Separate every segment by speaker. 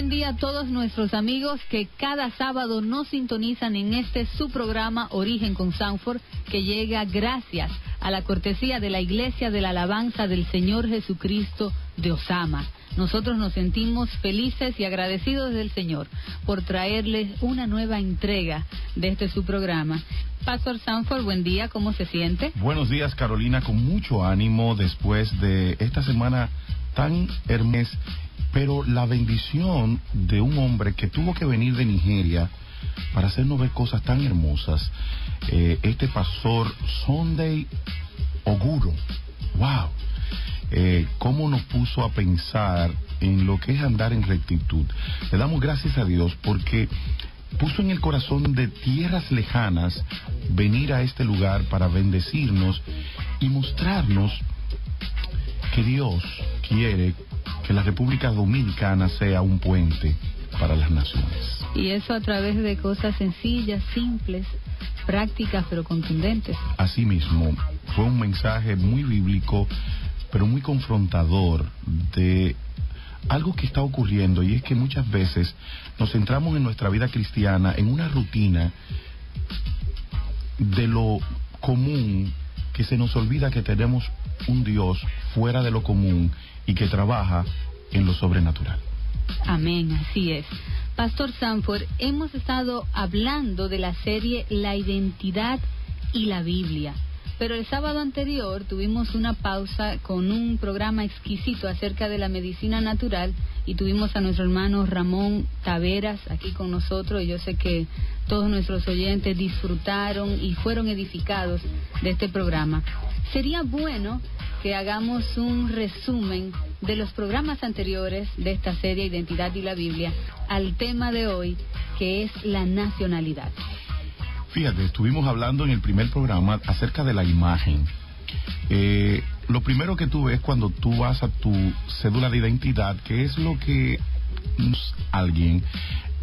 Speaker 1: buen día a todos nuestros amigos que cada sábado nos sintonizan en su programa Origen con Sanford, que llega gracias a la cortesía de la Iglesia de la Alabanza del Señor Jesucristo de Osama. Nosotros nos sentimos felices y agradecidos del Señor por traerles una nueva entrega de su programa. Pastor Sanford, buen día, ¿cómo se siente?
Speaker 2: Buenos días, Carolina, con mucho ánimo después de esta semana tan hermosa, pero la bendición de un hombre que tuvo que venir de Nigeria para hacernos ver cosas tan hermosas, este pastor Sunday Oguro. ¡Wow! Cómo nos puso a pensar en lo que es andar en rectitud. Le damos gracias a Dios porque puso en el corazón de tierras lejanas venir a este lugar para bendecirnos y mostrarnos que Dios quiere que la República Dominicana sea un puente para las naciones.
Speaker 1: Y eso a través de cosas sencillas, simples, prácticas, pero contundentes.
Speaker 2: Así mismo, fue un mensaje muy bíblico, pero muy confrontador de algo que está ocurriendo, y es que muchas veces nos centramos en nuestra vida cristiana en una rutina de lo común, que se nos olvida que tenemos un Dios fuera de lo común y que trabaja en lo sobrenatural.
Speaker 1: Amén, así es. Pastor Sanford, hemos estado hablando de la serie La Identidad y la Biblia, pero el sábado anterior tuvimos una pausa con un programa exquisito acerca de la medicina natural y tuvimos a nuestro hermano Ramón Taveras aquí con nosotros, y yo sé que todos nuestros oyentes disfrutaron y fueron edificados de este programa. Sería bueno que hagamos un resumen de los programas anteriores de esta serie Identidad y la Biblia al tema de hoy, que es la nacionalidad.
Speaker 2: Fíjate, estuvimos hablando en el primer programa acerca de la imagen. Lo primero que tú ves cuando tú vas a tu cédula de identidad, que es lo que alguien,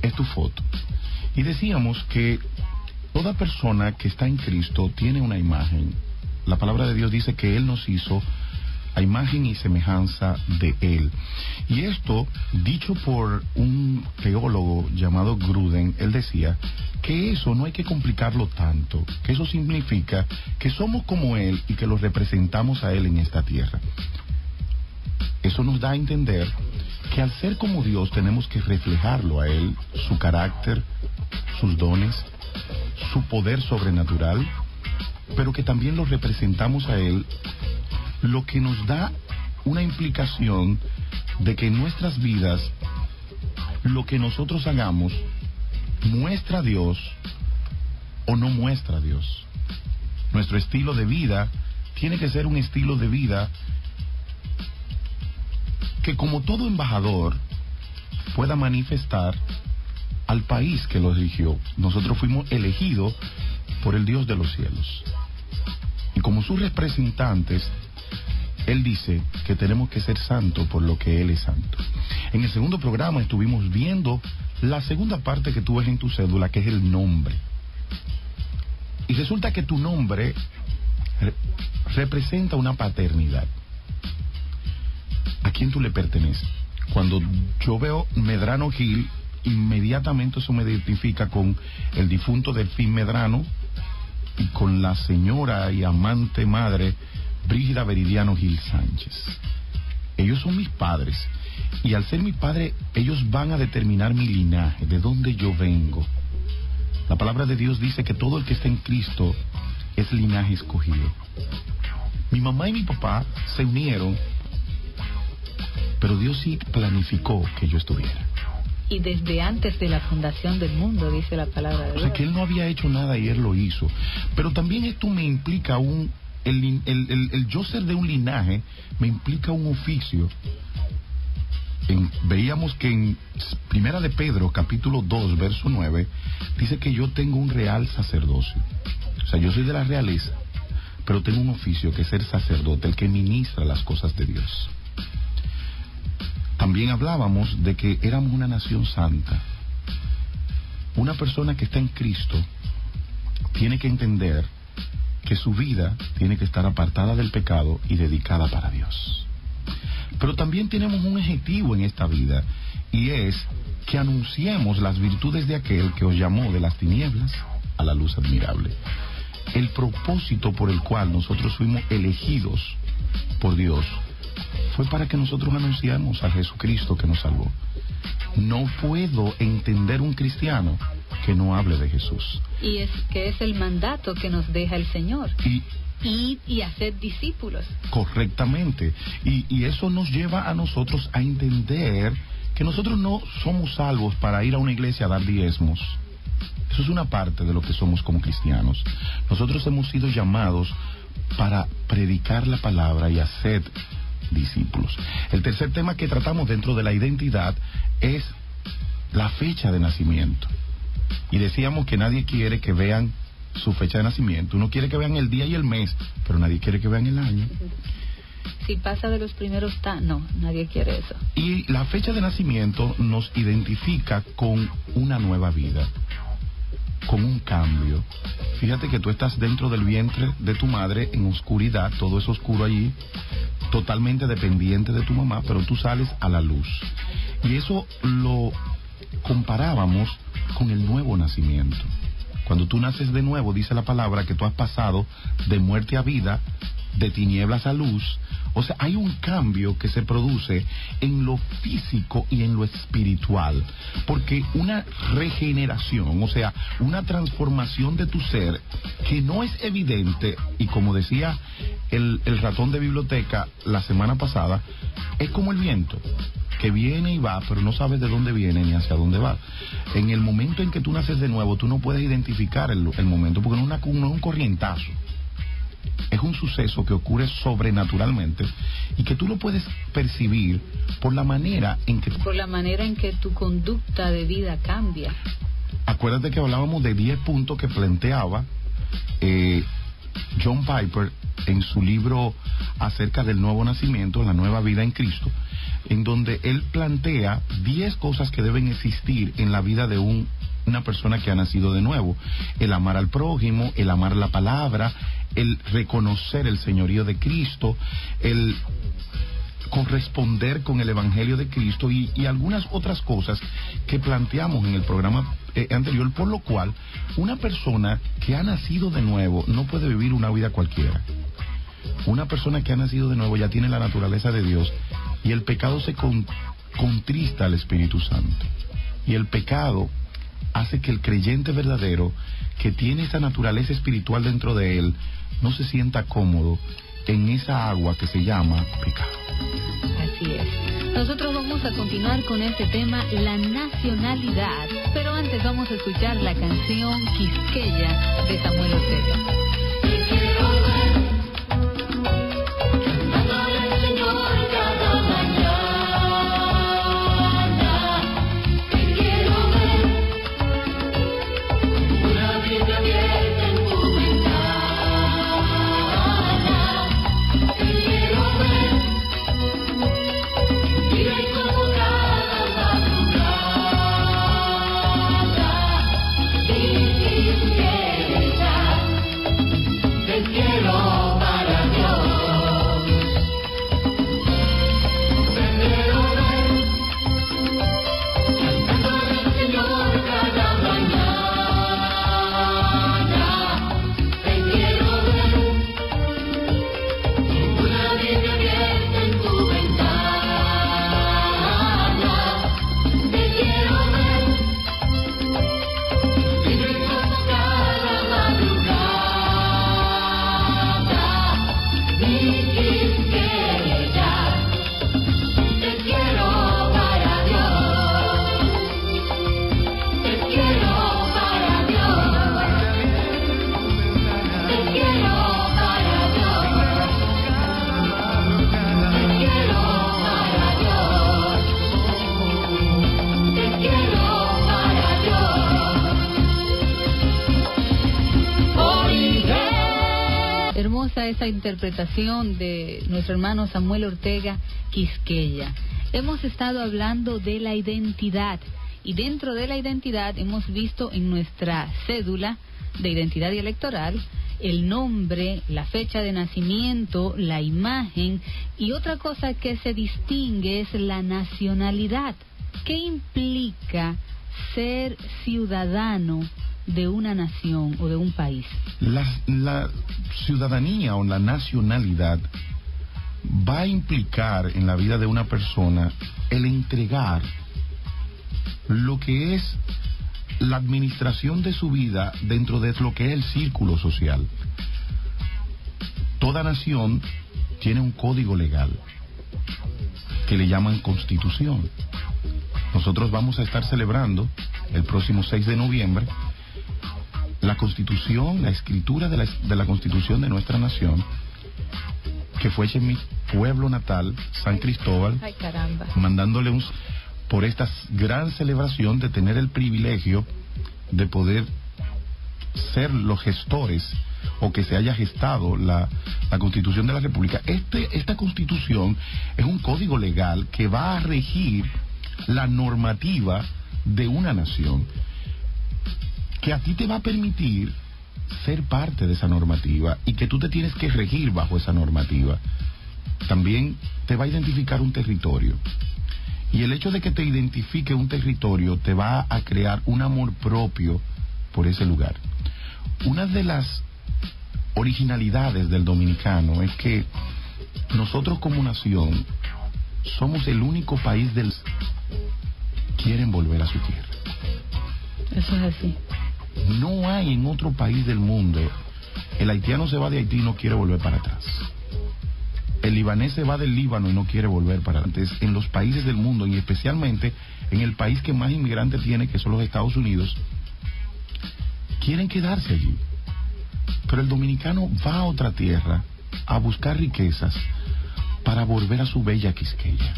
Speaker 2: es tu foto. Y decíamos que toda persona que está en Cristo tiene una imagen. La palabra de Dios dice que Él nos hizo a imagen y semejanza de Él. Y esto, dicho por un teólogo llamado Gruden, él decía que eso no hay que complicarlo tanto, que eso significa que somos como Él y que lo representamos a Él en esta tierra. Eso nos da a entender que al ser como Dios tenemos que reflejarlo a Él, su carácter, sus dones, su poder sobrenatural, pero que también lo representamos a Él, lo que nos da una implicación de que en nuestras vidas lo que nosotros hagamos muestra a Dios o no muestra a Dios. Nuestro estilo de vida tiene que ser un estilo de vida que, como todo embajador, pueda manifestar al país que lo eligió. Nosotros fuimos elegidos por el Dios de los cielos, y como sus representantes, Él dice que tenemos que ser santos por lo que Él es santo. En el segundo programa estuvimos viendo la segunda parte que tú ves en tu cédula, que es el nombre. Y resulta que tu nombre representa una paternidad. ¿A quién tú le perteneces? Cuando yo veo Medrano Gil, inmediatamente eso me identifica con el difunto Delfín Medrano y con la señora y amante madre Brígida Veridiano Gil Sánchez. Ellos son mis padres, y al ser mis padres, ellos van a determinar mi linaje, de dónde yo vengo. La palabra de Dios dice que todo el que está en Cristo es linaje escogido. Mi mamá y mi papá se unieron, pero Dios sí planificó que yo estuviera.
Speaker 1: Y desde antes de la fundación del mundo, dice la palabra de Dios.
Speaker 2: O sea, que Él no había hecho nada y Él lo hizo. Pero también esto me implica el yo ser de un linaje, me implica un oficio. Veíamos que en Primera de Pedro, capítulo 2, verso 9, dice que yo tengo un real sacerdocio. O sea, yo soy de la realeza, pero tengo un oficio que es ser sacerdote, el que ministra las cosas de Dios. También hablábamos de que éramos una nación santa. Una persona que está en Cristo tiene que entender que su vida tiene que estar apartada del pecado y dedicada para Dios. Pero también tenemos un objetivo en esta vida, y es que anunciemos las virtudes de aquel que os llamó de las tinieblas a la luz admirable. El propósito por el cual nosotros fuimos elegidos por Dios fue para que nosotros anunciemos a Jesucristo que nos salvó. No puedo entender un cristiano que no hable de Jesús.
Speaker 1: Y es que es el mandato que nos deja el Señor. Ir y hacer discípulos.
Speaker 2: Correctamente. Y eso nos lleva a nosotros a entender que nosotros no somos salvos para ir a una iglesia a dar diezmos. Eso es una parte de lo que somos como cristianos. Nosotros hemos sido llamados para predicar la palabra y hacer discípulos. El tercer tema que tratamos dentro de la identidad es la fecha de nacimiento. Y decíamos que nadie quiere que vean su fecha de nacimiento. Uno quiere que vean el día y el mes, pero nadie quiere que vean el año.
Speaker 1: Si pasa de los primeros, no, nadie quiere eso.
Speaker 2: Y la fecha de nacimiento nos identifica con una nueva vida, con un cambio. Fíjate que tú estás dentro del vientre de tu madre en oscuridad, todo es oscuro allí, totalmente dependiente de tu mamá, pero tú sales a la luz. Y eso lo comparábamos con el nuevo nacimiento. Cuando tú naces de nuevo, dice la palabra que tú has pasado de muerte a vida, de tinieblas a luz. O sea, hay un cambio que se produce en lo físico y en lo espiritual, porque una regeneración, o sea, una transformación de tu ser que no es evidente, y como decía el ratón de biblioteca la semana pasada, es como el viento, que viene y va, pero no sabes de dónde viene ni hacia dónde va. En el momento en que tú naces de nuevo, tú no puedes identificar el momento, porque no es un corrientazo. Es un suceso que ocurre sobrenaturalmente y que tú lo puedes percibir por la manera en que
Speaker 1: tu conducta de vida cambia.
Speaker 2: Acuérdate que hablábamos de 10 puntos que planteaba John Piper en su libro acerca del nuevo nacimiento, la nueva vida en Cristo, en donde él plantea 10 cosas que deben existir en la vida de una persona que ha nacido de nuevo: el amar al prójimo, el amar la palabra, el reconocer el señorío de Cristo, el corresponder con el evangelio de Cristo y algunas otras cosas que planteamos en el programa anterior, por lo cual una persona que ha nacido de nuevo no puede vivir una vida cualquiera. Una persona que ha nacido de nuevo ya tiene la naturaleza de Dios, y el pecado se contrista al Espíritu Santo, y el pecado hace que el creyente verdadero, que tiene esa naturaleza espiritual dentro de él, no se sienta cómodo en esa agua que se llama pecado.
Speaker 1: Así es. Nosotros vamos a continuar con este tema, la nacionalidad, pero antes vamos a escuchar la canción Quisqueya de Samuel Ortega. Esa interpretación de nuestro hermano Samuel Ortega, Quisqueya. Hemos estado hablando de la identidad, y dentro de la identidad hemos visto en nuestra cédula de identidad y electoral el nombre, la fecha de nacimiento, la imagen, y otra cosa que se distingue es la nacionalidad. ¿qué implica ser ciudadano de una nación o de un país?
Speaker 2: La ciudadanía o la nacionalidad va a implicar en la vida de una persona el entregar lo que es la administración de su vida dentro de lo que es el círculo social. Toda nación tiene un código legal que le llaman Constitución. Nosotros vamos a estar celebrando el próximo 6 de noviembre la Constitución, la escritura de la Constitución de nuestra nación, que fue hecha en mi pueblo natal, San Cristóbal.
Speaker 1: Ay, caramba.
Speaker 2: Mandándole por esta gran celebración de tener el privilegio de poder ser los gestores o que se haya gestado la Constitución de la República. Esta Constitución es un código legal que va a regir la normativa de una nación, que a ti te va a permitir ser parte de esa normativa y que tú te tienes que regir bajo esa normativa. También te va a identificar un territorio, y el hecho de que te identifique un territorio te va a crear un amor propio por ese lugar. Una de las originalidades del dominicano es que nosotros como nación somos el único país del quieren volver a su tierra.
Speaker 1: Eso es así.
Speaker 2: No hay en otro país del mundo. El haitiano se va de Haití y no quiere volver para atrás. El libanés se va del Líbano y no quiere volver para atrás. En los países del mundo, y especialmente en el país que más inmigrantes tiene, que son los Estados Unidos, quieren quedarse allí. Pero el dominicano va a otra tierra a buscar riquezas para volver a su bella Quisqueya.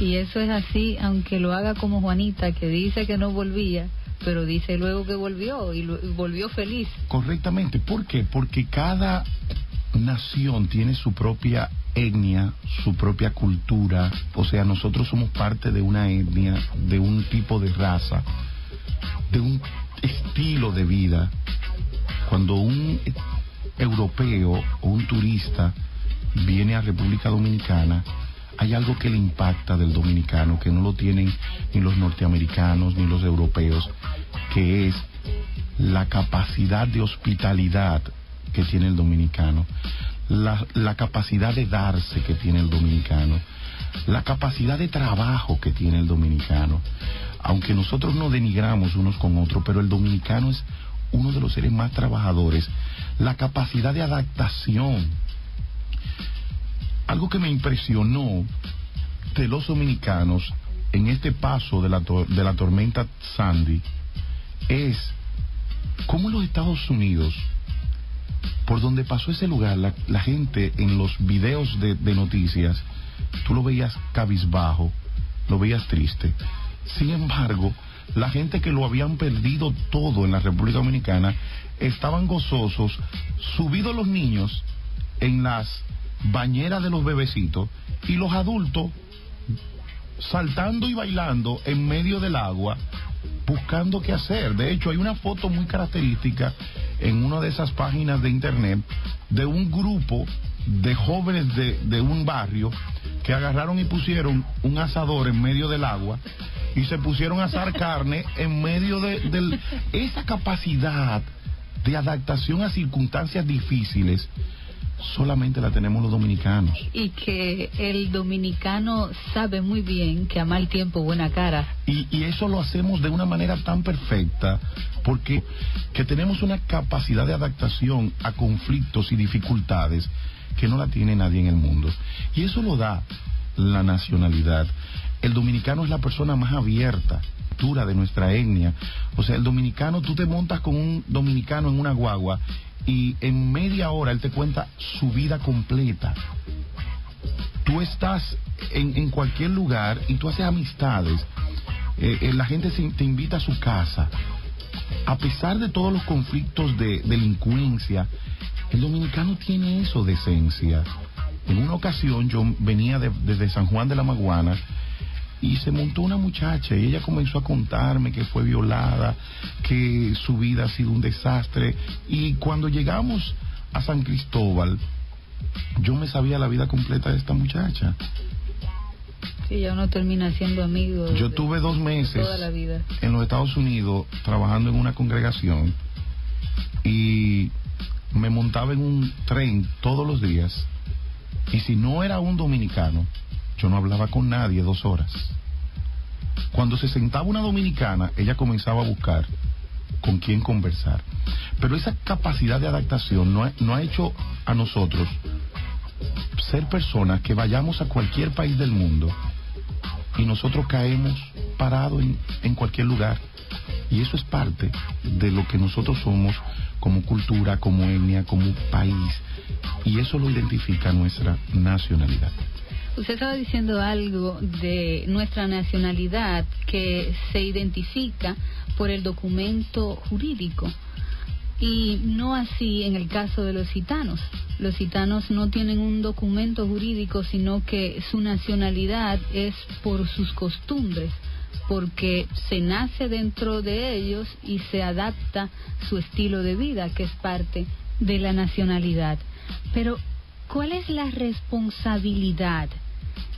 Speaker 1: Y eso es así, aunque lo haga como Juanita, que dice que no volvía, pero dice luego que volvió, y volvió feliz.
Speaker 2: Correctamente. ¿Por qué? Porque cada nación tiene su propia etnia, su propia cultura. O sea, nosotros somos parte de una etnia, de un tipo de raza, de un estilo de vida. Cuando un europeo o un turista viene a República Dominicana, hay algo que le impacta del dominicano, que no lo tienen ni los norteamericanos ni los europeos, que es la capacidad de hospitalidad que tiene el dominicano, la capacidad de darse que tiene el dominicano, la capacidad de trabajo que tiene el dominicano. Aunque nosotros no denigramos unos con otros, pero el dominicano es uno de los seres más trabajadores. La capacidad de adaptación. Algo que me impresionó de los dominicanos en este paso de la tormenta Sandy es cómo en los Estados Unidos, por donde pasó ese lugar, la gente en los videos de noticias, tú lo veías cabizbajo, lo veías triste. Sin embargo, la gente que lo habían perdido todo en la República Dominicana estaban gozosos, subidos los niños en las bañeras de los bebecitos y los adultos saltando y bailando en medio del agua, buscando qué hacer. De hecho, hay una foto muy característica en una de esas páginas de internet de un grupo de jóvenes de un barrio que agarraron y pusieron un asador en medio del agua y se pusieron a asar carne en medio de esa capacidad de adaptación a circunstancias difíciles. Solamente la tenemos los dominicanos.
Speaker 1: Y que el dominicano sabe muy bien que a mal tiempo buena cara.
Speaker 2: Y eso lo hacemos de una manera tan perfecta, porque que tenemos una capacidad de adaptación a conflictos y dificultades que no la tiene nadie en el mundo. Y eso lo da la nacionalidad. El dominicano es la persona más abierta de nuestra etnia. O sea, el dominicano, tú te montas con un dominicano en una guagua y en media hora él te cuenta su vida completa. Tú estás en cualquier lugar y tú haces amistades. La gente te invita a su casa. A pesar de todos los conflictos de delincuencia, el dominicano tiene eso de esencia. En una ocasión yo venía desde San Juan de la Maguana y se montó una muchacha y ella comenzó a contarme que fue violada, que su vida ha sido un desastre. Y cuando llegamos a San Cristóbal, yo me sabía la vida completa de esta muchacha.
Speaker 1: Sí, ya uno termina siendo amigo.
Speaker 2: Yo tuve 2 meses
Speaker 1: toda la vida
Speaker 2: en los Estados Unidos trabajando en una congregación y me montaba en un tren todos los días y si no era un dominicano, yo no hablaba con nadie 2 horas. Cuando se sentaba una dominicana, ella comenzaba a buscar con quién conversar. Pero esa capacidad de adaptación no ha hecho a nosotros ser personas que vayamos a cualquier país del mundo y nosotros caemos parados en cualquier lugar. Y eso es parte de lo que nosotros somos como cultura, como etnia, como país. Y eso lo identifica nuestra nacionalidad.
Speaker 1: Usted estaba diciendo algo de nuestra nacionalidad que se identifica por el documento jurídico y no así en el caso de los gitanos. Los gitanos no tienen un documento jurídico, sino que su nacionalidad es por sus costumbres, porque se nace dentro de ellos y se adapta su estilo de vida, que es parte de la nacionalidad. Pero, ¿cuál es la responsabilidad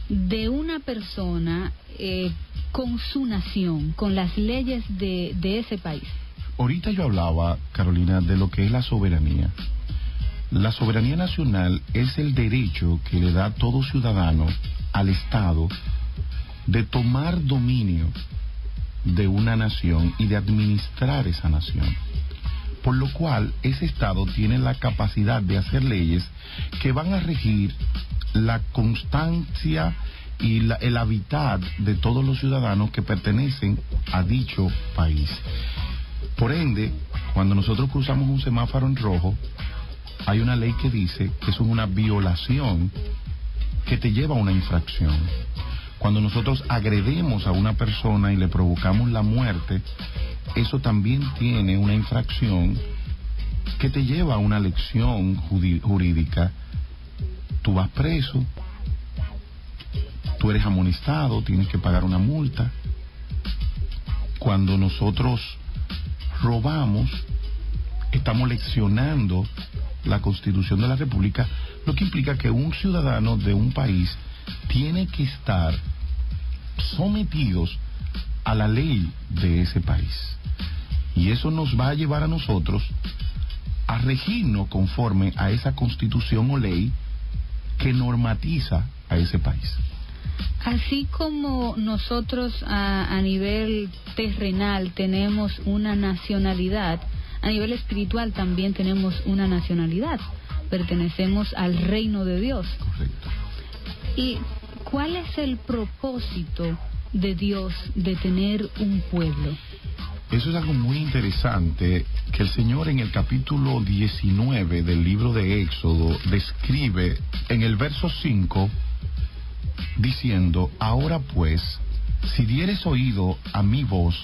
Speaker 1: de una persona con su nación, con las leyes de ese país?
Speaker 2: Ahorita yo hablaba, Carolina, de lo que es la soberanía. La soberanía nacional es el derecho que le da todo ciudadano al Estado de tomar dominio de una nación y de administrar esa nación. Por lo cual, ese Estado tiene la capacidad de hacer leyes que van a regir la constancia y el hábitat de todos los ciudadanos que pertenecen a dicho país. Por ende, cuando nosotros cruzamos un semáforo en rojo, hay una ley que dice que eso es una violación que te lleva a una infracción. Cuando nosotros agredemos a una persona y le provocamos la muerte, eso también tiene una infracción que te lleva a una lección jurídica. Tú vas preso, tú eres amonestado, tienes que pagar una multa. Cuando nosotros robamos, estamos leccionando la Constitución de la República, lo que implica que un ciudadano de un país tiene que estar sometidos a la ley de ese país. Y eso nos va a llevar a nosotros a regirnos conforme a esa constitución o ley que normatiza a ese país.
Speaker 1: Así como nosotros a nivel terrenal tenemos una nacionalidad, a nivel espiritual también tenemos una nacionalidad. Pertenecemos al reino de Dios.
Speaker 2: Correcto.
Speaker 1: ¿Y cuál es el propósito de Dios de tener un pueblo?
Speaker 2: Eso es algo muy interesante que el Señor en el capítulo 19 del libro de Éxodo describe en el verso 5 diciendo: ahora pues, si diereis oído a mi voz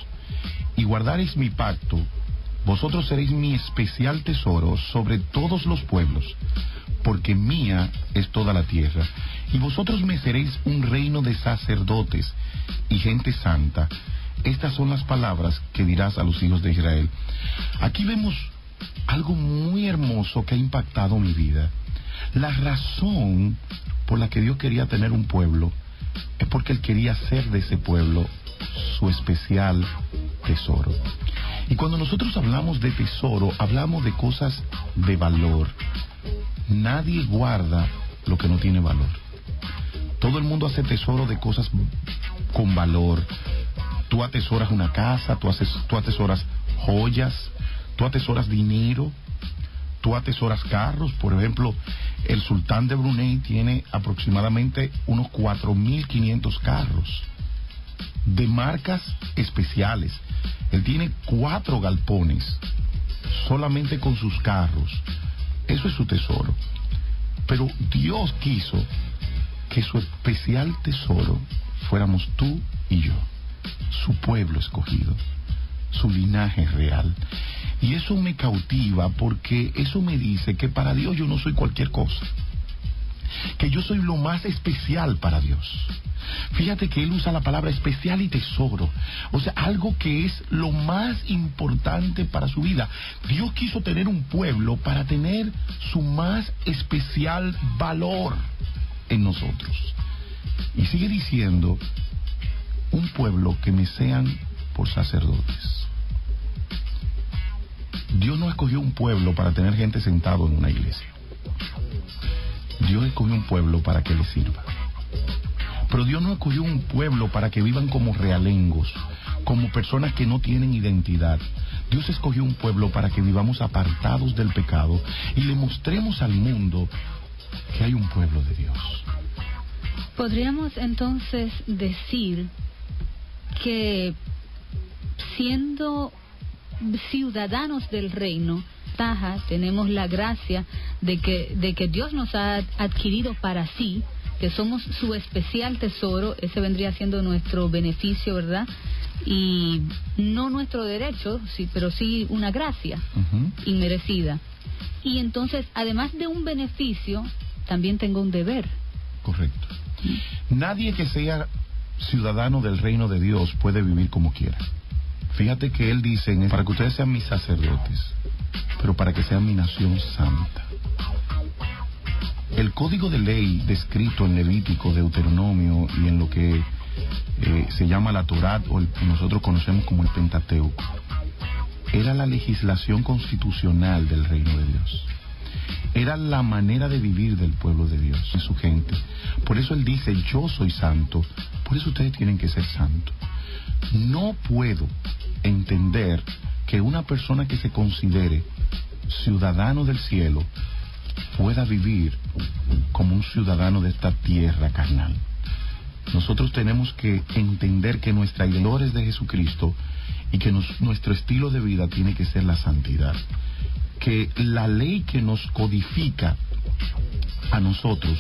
Speaker 2: y guardareis mi pacto, vosotros seréis mi especial tesoro sobre todos los pueblos, porque mía es toda la tierra, y vosotros me seréis un reino de sacerdotes y gente santa. Estas son las palabras que dirás a los hijos de Israel. Aquí vemos algo muy hermoso que ha impactado mi vida. La razón por la que Dios quería tener un pueblo es porque Él quería hacer de ese pueblo su especial tesoro. Y cuando nosotros hablamos de tesoro, hablamos de cosas de valor. Nadie guarda lo que no tiene valor. Todo el mundo hace tesoro de cosas con valor. Tú atesoras una casa, tú atesoras joyas, tú atesoras dinero, tú atesoras carros. Por ejemplo, el sultán de Brunei tiene aproximadamente unos 4.500 carros de marcas especiales. Él tiene 4 galpones solamente con sus carros. Eso es su tesoro. Pero Dios quiso que su especial tesoro fuéramos tú y yo, su pueblo escogido, su linaje real. Y eso me cautiva porque eso me dice que para Dios yo no soy cualquier cosa, que yo soy lo más especial para Dios. Fíjate que Él usa la palabra especial y tesoro, o sea, algo que es lo más importante para su vida. Dios quiso tener un pueblo para tener su más especial valor en nosotros. Y sigue diciendo, un pueblo que me sean por sacerdotes. Dios no escogió un pueblo para tener gente sentado en una iglesia. Dios escogió un pueblo para que le sirva. Pero Dios no escogió un pueblo para que vivan como realengos, como personas que no tienen identidad. Dios escogió un pueblo para que vivamos apartados del pecado y le mostremos al mundo que hay un pueblo de Dios.
Speaker 1: Podríamos entonces decir que siendo ciudadanos del reino, tenemos la gracia de que Dios nos ha adquirido para sí, que somos su especial tesoro. Ese vendría siendo nuestro beneficio, ¿verdad? Y no nuestro derecho, sí, pero sí una gracia inmerecida. Y entonces, además de un beneficio, también tengo un deber.
Speaker 2: Correcto. Nadie que sea ciudadano del reino de Dios puede vivir como quiera. Fíjate que él dice, para que ustedes sean mis sacerdotes, pero para que sean mi nación santa. El código de ley descrito en Levítico, Deuteronomio y en lo que se llama la Torá, o nosotros conocemos como el Pentateuco, era la legislación constitucional del reino de Dios. Era la manera de vivir del pueblo de Dios, de su gente. Por eso él dice, yo soy santo, por eso ustedes tienen que ser santos. No puedo entender que una persona que se considere ciudadano del cielo pueda vivir como un ciudadano de esta tierra carnal. Nosotros tenemos que entender que nuestra idología es de Jesucristo y que nuestro estilo de vida tiene que ser la santidad. Que la ley que nos codifica a nosotros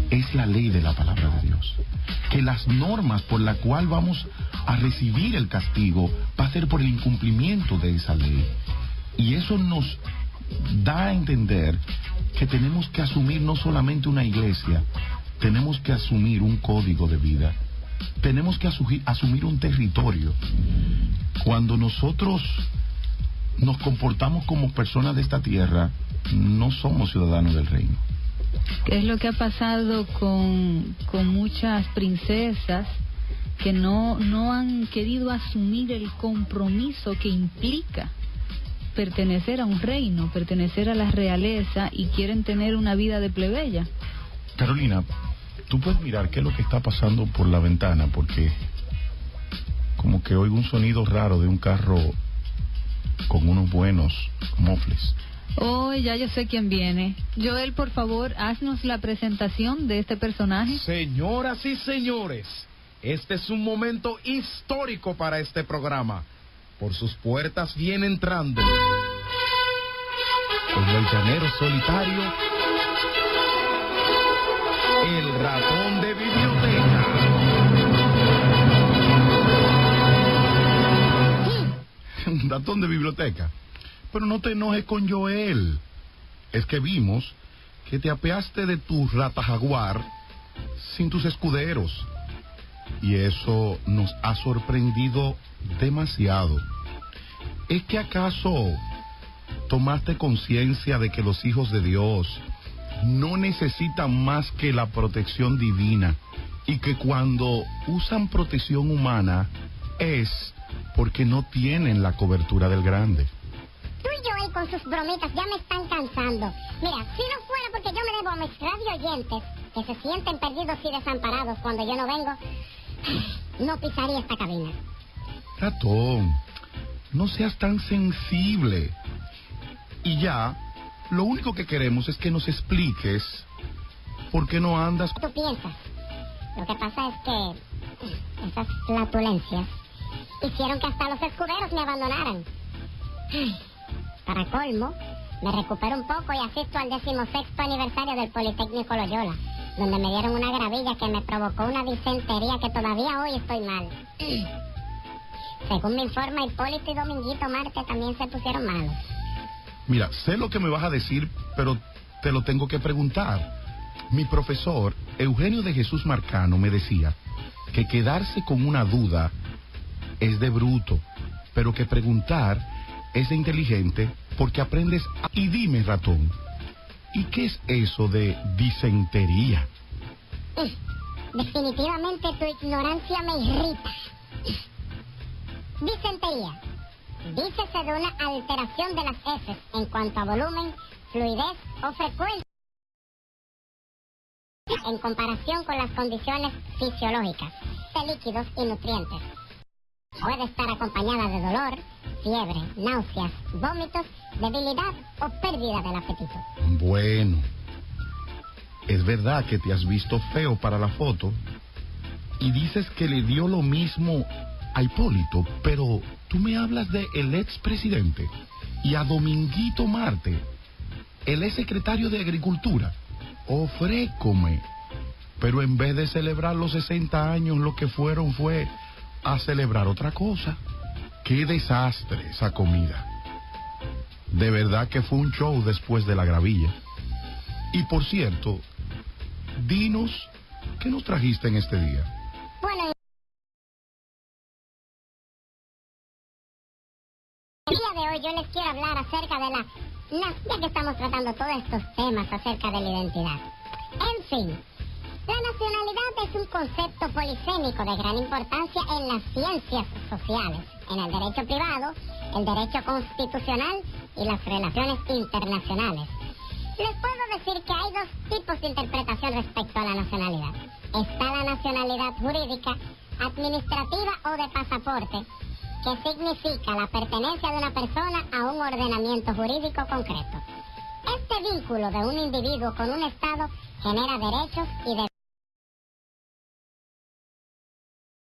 Speaker 2: es la ley de la palabra de Dios. Que las normas por las cuales vamos a recibir el castigo va a ser por el incumplimiento de esa ley. Y eso nos da a entender que tenemos que asumir no solamente una iglesia, tenemos que asumir un código de vida, tenemos que asumir un territorio. Cuando nosotros nos comportamos como personas de esta tierra, no somos ciudadanos del reino.
Speaker 1: ¿Qué es lo que ha pasado con muchas princesas que no han querido asumir el compromiso que implica pertenecer a un reino, pertenecer a la realeza, y quieren tener una vida de plebeya?
Speaker 2: Carolina, tú puedes mirar qué es lo que está pasando por la ventana, porque como que oigo un sonido raro de un carro con unos buenos mofles.
Speaker 1: Oh, ya yo sé quién viene. Joel, por favor, haznos la presentación de este personaje.
Speaker 3: Señoras y señores, este es un momento histórico para este programa. Por sus puertas viene entrando, como el llanero solitario, el ratón de biblioteca.
Speaker 2: Un ratón de biblioteca. Pero no te enojes con Joel. Es que vimos que te apeaste de tu rata jaguar sin tus escuderos. Y eso nos ha sorprendido demasiado. ¿Es que acaso tomaste conciencia de que los hijos de Dios no necesitan más que la protección divina? Y que cuando usan protección humana es porque no tienen la cobertura del grande.
Speaker 4: Tú y Joel con sus bromitas ya me están cansando. Mira, si no fuera porque yo me debo a mis radio oyentes, que se sienten perdidos y desamparados cuando yo no vengo, no pisaría esta cabina.
Speaker 2: Ratón, no seas tan sensible. Y ya, lo único que queremos es que nos expliques por qué no andas...
Speaker 4: ¿Tú piensas? Lo que pasa es que esas flatulencias hicieron que hasta los escuderos me abandonaran. Para colmo, me recupero un poco y asisto al 16º aniversario del Politécnico Loyola, donde me dieron una gravilla que me provocó una disentería que todavía hoy estoy mal. Según me informa Hipólito y Dominguito Marte, también se pusieron malos.
Speaker 2: Mira, sé lo que me vas a decir, pero te lo tengo que preguntar. Mi profesor, Eugenio de Jesús Marcano, me decía que quedarse con una duda es de bruto, pero que preguntar es de inteligente porque aprendes a... Y dime, ratón, ¿y qué es eso de disentería?
Speaker 4: Definitivamente tu ignorancia me irrita. Disentería. Dícese de una alteración de las heces en cuanto a volumen, fluidez o frecuencia en comparación con las condiciones fisiológicas de líquidos y nutrientes. Puede estar acompañada de dolor, fiebre, náuseas, vómitos, debilidad o pérdida del apetito.
Speaker 2: Bueno, es verdad que te has visto feo para la foto y dices que le dio lo mismo a Hipólito, pero tú me hablas de el expresidente y a Dominguito Marte, el ex secretario de Agricultura. Ofrécome. Pero en vez de celebrar los 60 años, lo que fueron fue a celebrar otra cosa. Qué desastre esa comida. De verdad que fue un show después de la gravilla. Y por cierto, dinos, ¿qué nos trajiste en este día?
Speaker 4: Bueno, el día de hoy yo les quiero hablar acerca de ya que estamos tratando todos estos temas acerca de la identidad. En fin, la nacionalidad es un concepto polisémico de gran importancia en las ciencias sociales, en el derecho privado, el derecho constitucional y las relaciones internacionales. Les puedo decir que hay dos tipos de interpretación respecto a la nacionalidad. Está la nacionalidad jurídica, administrativa o de pasaporte, que significa la pertenencia de una persona a un ordenamiento jurídico concreto. Este vínculo de un individuo con un Estado genera derechos y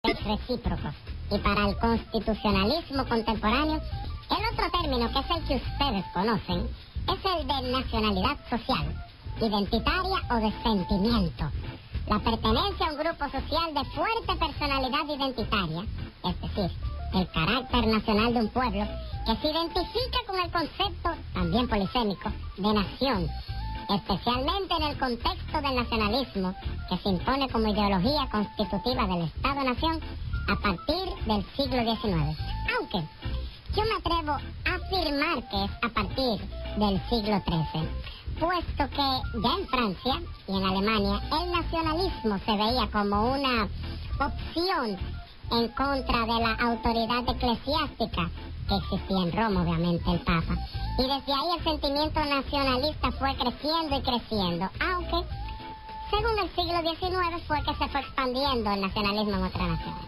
Speaker 4: deberes recíprocos. Y para el constitucionalismo contemporáneo, el otro término, que es el que ustedes conocen, es el de nacionalidad social, identitaria o de sentimiento. La pertenencia a un grupo social de fuerte personalidad identitaria, es decir, el carácter nacional de un pueblo, que se identifica con el concepto, también polisémico, de nación, especialmente en el contexto del nacionalismo, que se impone como ideología constitutiva del Estado-Nación a partir del siglo XIX. Aunque yo me atrevo a afirmar que es a partir del siglo XIII, puesto que ya en Francia y en Alemania el nacionalismo se veía como una opción en contra de la autoridad eclesiástica que existía en Roma, obviamente, el Papa. Y desde ahí el sentimiento nacionalista fue creciendo y creciendo, aunque, según el siglo XIX, fue que se fue expandiendo el nacionalismo en otras naciones.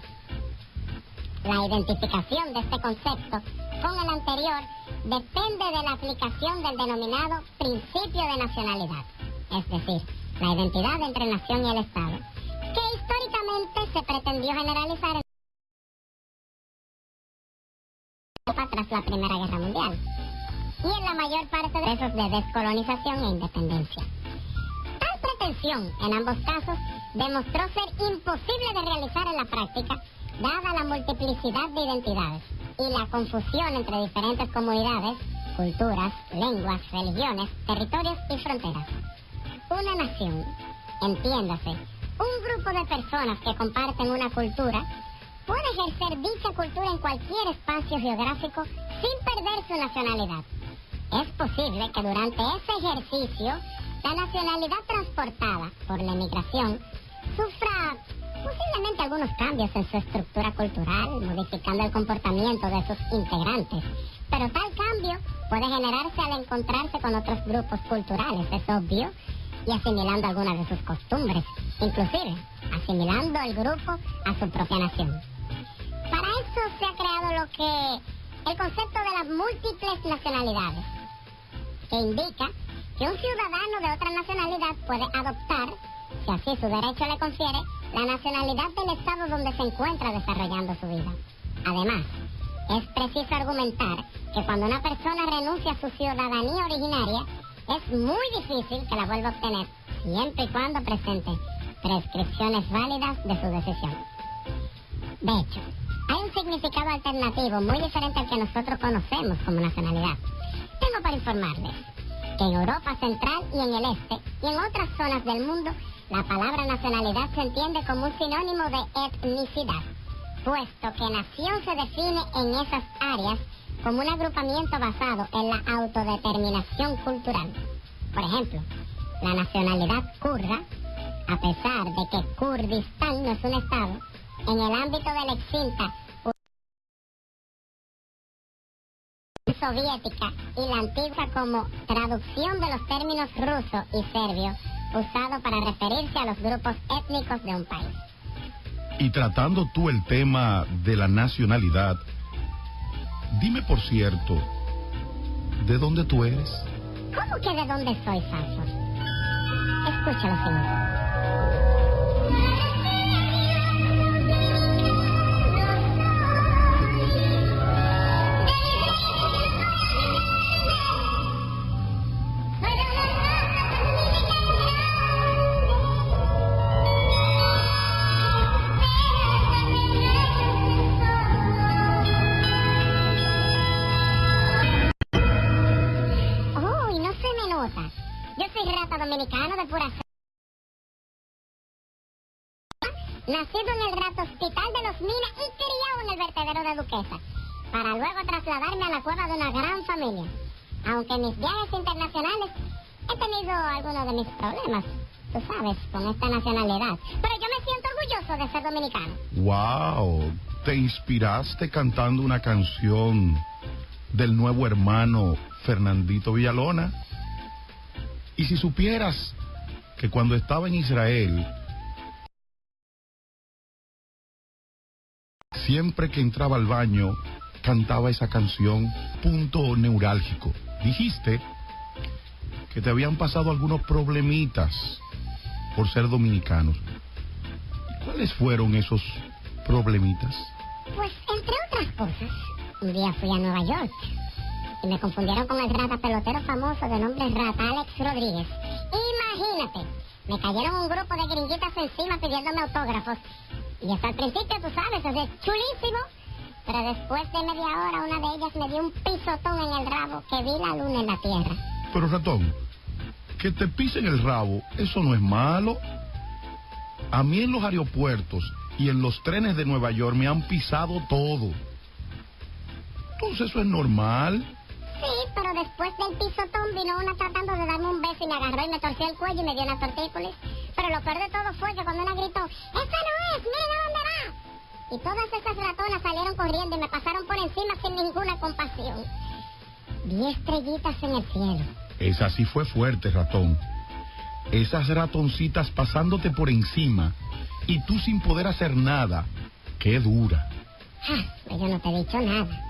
Speaker 4: La identificación de este concepto con el anterior depende de la aplicación del denominado principio de nacionalidad, es decir, la identidad entre nación y el Estado, que históricamente se pretendió generalizar en tras la Primera Guerra Mundial y en la mayor parte de esos de descolonización e independencia. Tal pretensión, en ambos casos, demostró ser imposible de realizar en la práctica, dada la multiplicidad de identidades y la confusión entre diferentes comunidades, culturas, lenguas, religiones, territorios y fronteras. Una nación, entiéndase, un grupo de personas que comparten una cultura, puede ejercer dicha cultura en cualquier espacio geográfico sin perder su nacionalidad. Es posible que durante ese ejercicio la nacionalidad transportada por la emigración sufra posiblemente algunos cambios en su estructura cultural, modificando el comportamiento de sus integrantes. Pero tal cambio puede generarse al encontrarse con otros grupos culturales, es obvio, y asimilando algunas de sus costumbres, inclusive asimilando el grupo a su propia nación. Para eso se ha creado lo que el concepto de las múltiples nacionalidades, que indica que un ciudadano de otra nacionalidad puede adoptar, si así su derecho le confiere, la nacionalidad del estado donde se encuentra desarrollando su vida. Además, es preciso argumentar que cuando una persona renuncia a su ciudadanía originaria, es muy difícil que la vuelva a obtener, siempre y cuando presente prescripciones válidas de su decisión. De hecho, hay un significado alternativo muy diferente al que nosotros conocemos como nacionalidad. Tengo para informarles que en Europa Central y en el Este y en otras zonas del mundo, la palabra nacionalidad se entiende como un sinónimo de etnicidad, puesto que nación se define en esas áreas como un agrupamiento basado en la autodeterminación cultural. Por ejemplo, la nacionalidad kurda A pesar de que Kurdistán no es un estado, en el ámbito de la extinta soviética y la antigua como traducción de los términos ruso y serbio, usado para referirse a los grupos étnicos de un país.
Speaker 2: Y tratando tú el tema de la nacionalidad, dime por cierto, ¿de dónde tú eres?
Speaker 4: ¿Cómo que de dónde soy, Sanford? Escúchalo, señor. Yo soy rata dominicano de pura cepa. Nacido en el Rato Hospital de los Minas y criado en el vertedero de Duquesa, para luego trasladarme a la cueva de una gran familia. Aunque en mis viajes internacionales he tenido algunos de mis problemas, tú sabes, con esta nacionalidad. Pero yo me siento orgulloso de ser dominicano.
Speaker 2: ¡Wow! ¿Te inspiraste cantando una canción del nuevo hermano Fernandito Villalona? Y si supieras que cuando estaba en Israel, siempre que entraba al baño, cantaba esa canción, punto neurálgico. Dijiste que te habían pasado algunos problemitas por ser dominicanos. ¿Cuáles fueron esos problemitas?
Speaker 4: Pues, entre otras cosas, un día fui a Nueva York y me confundieron con el rata pelotero famoso de nombre Rata Alex Rodríguez. Imagínate, me cayeron un grupo de gringuitas encima pidiéndome autógrafos. Y hasta al principio, tú sabes, es chulísimo. Pero después de media hora, una de ellas me dio un pisotón en el rabo que vi la luna en la tierra.
Speaker 2: Pero, ratón, que te pisen el rabo, eso no es malo. A mí en los aeropuertos y en los trenes de Nueva York me han pisado todo. Entonces eso es normal.
Speaker 4: Sí, pero después del pisotón vino una tratando de darme un beso y me agarró y me torció el cuello y me dio una tortícolis. Pero lo peor de todo fue que cuando una gritó, ¡esa no es! ¡Mira dónde va! Y todas esas ratonas salieron corriendo y me pasaron por encima sin ninguna compasión. 10 estrellitas en el cielo.
Speaker 2: Esa sí fue fuerte, ratón. Esas ratoncitas pasándote por encima y tú sin poder hacer nada. ¡Qué dura!
Speaker 4: Pues yo no te he dicho nada.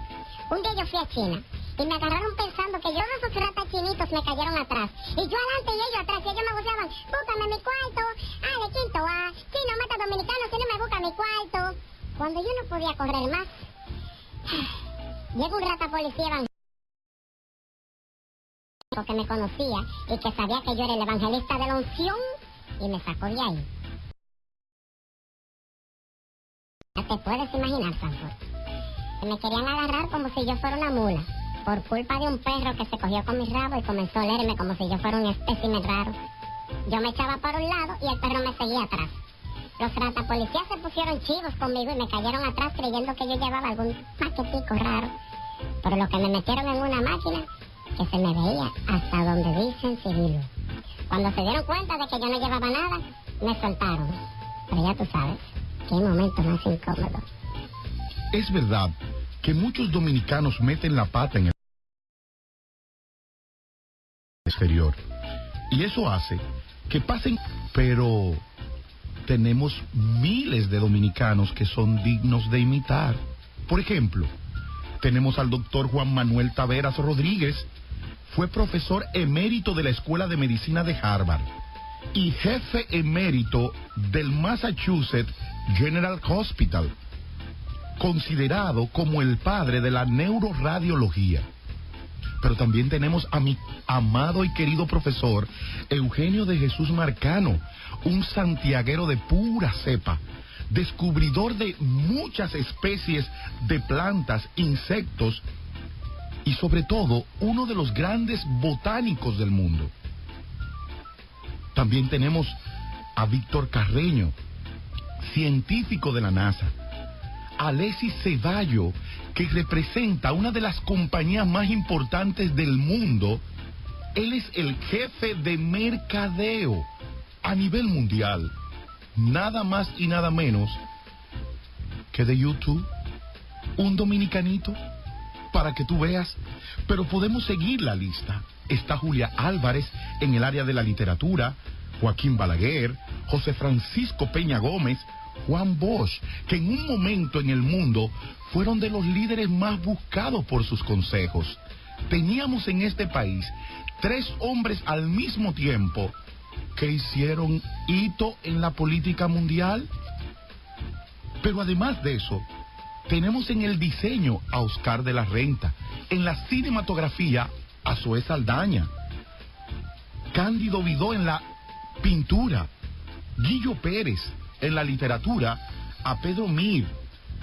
Speaker 4: Un día yo fui a China y me agarraron pensando que yo de esos ratas chinitos me cayeron atrás. Y yo adelante y ellos atrás. Y ellos me buscaban, búscame mi cuarto. De quinto A. Si no mata dominicano, si no me busca mi cuarto. Cuando yo no podía correr más, llega un rata policía evangélico que me conocía y que sabía que yo era el evangelista de la unción y me sacó de ahí. Ya te puedes imaginar, Sanford, que me querían agarrar como si yo fuera una mula, por culpa de un perro que se cogió con mi rabo y comenzó a olerme como si yo fuera un espécimen raro. Yo me echaba por un lado y el perro me seguía atrás. Los ratapolicías se pusieron chivos conmigo y me cayeron atrás creyendo que yo llevaba algún paquetico raro. Por lo que me metieron en una máquina que se me veía hasta donde dicen civil. Cuando se dieron cuenta de que yo no llevaba nada, me soltaron. Pero ya tú sabes, qué momento más incómodo.
Speaker 2: Es verdad que muchos dominicanos meten la pata en el exterior. Y eso hace que pasen... Pero tenemos miles de dominicanos que son dignos de imitar. Por ejemplo, tenemos al doctor Juan Manuel Taveras Rodríguez. Fue profesor emérito de la Escuela de Medicina de Harvard y jefe emérito del Massachusetts General Hospital, considerado como el padre de la neuroradiología. Pero también tenemos a mi amado y querido profesor Eugenio de Jesús Marcano, un santiaguero de pura cepa, descubridor de muchas especies de plantas, insectos y sobre todo uno de los grandes botánicos del mundo. También tenemos a Víctor Carreño, científico de la NASA, Alexis Ceballo, que representa una de las compañías más importantes del mundo. Él es el jefe de mercadeo a nivel mundial. nada más y nada menos que de YouTube, un dominicanito, para que tú veas. Pero podemos seguir la lista. Está Julia Álvarez en el área de la literatura, Joaquín Balaguer, José Francisco Peña Gómez, Juan Bosch, que en un momento en el mundo fueron de los líderes más buscados por sus consejos. Teníamos en este país 3 hombres al mismo tiempo que hicieron hito en la política mundial. Pero además de eso, tenemos en el diseño a Oscar de la Renta, en la cinematografía a Zoé Saldaña, Cándido Vidó en la pintura, Guillo Pérez en la literatura a Pedro Mir,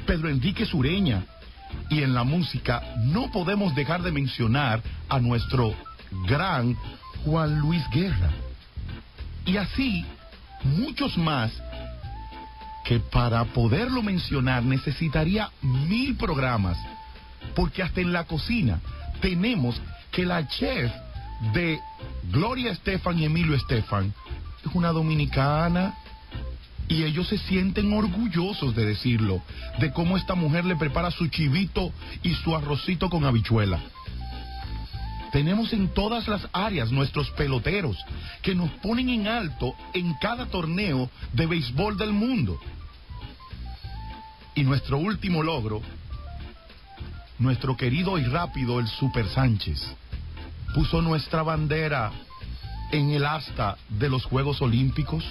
Speaker 2: Pedro Enrique Sureña, y en la música no podemos dejar de mencionar a nuestro gran Juan Luis Guerra. Y así, muchos más, que para poderlo mencionar necesitaría 1000 programas, porque hasta en la cocina tenemos que la chef de Gloria Estefan y Emilio Estefan es una dominicana, y ellos se sienten orgullosos de decirlo, de cómo esta mujer le prepara su chivito y su arrocito con habichuela. Tenemos en todas las áreas nuestros peloteros que nos ponen en alto en cada torneo de béisbol del mundo. Y nuestro último logro, nuestro querido y rápido el Super Sánchez, puso nuestra bandera en el asta de los Juegos Olímpicos,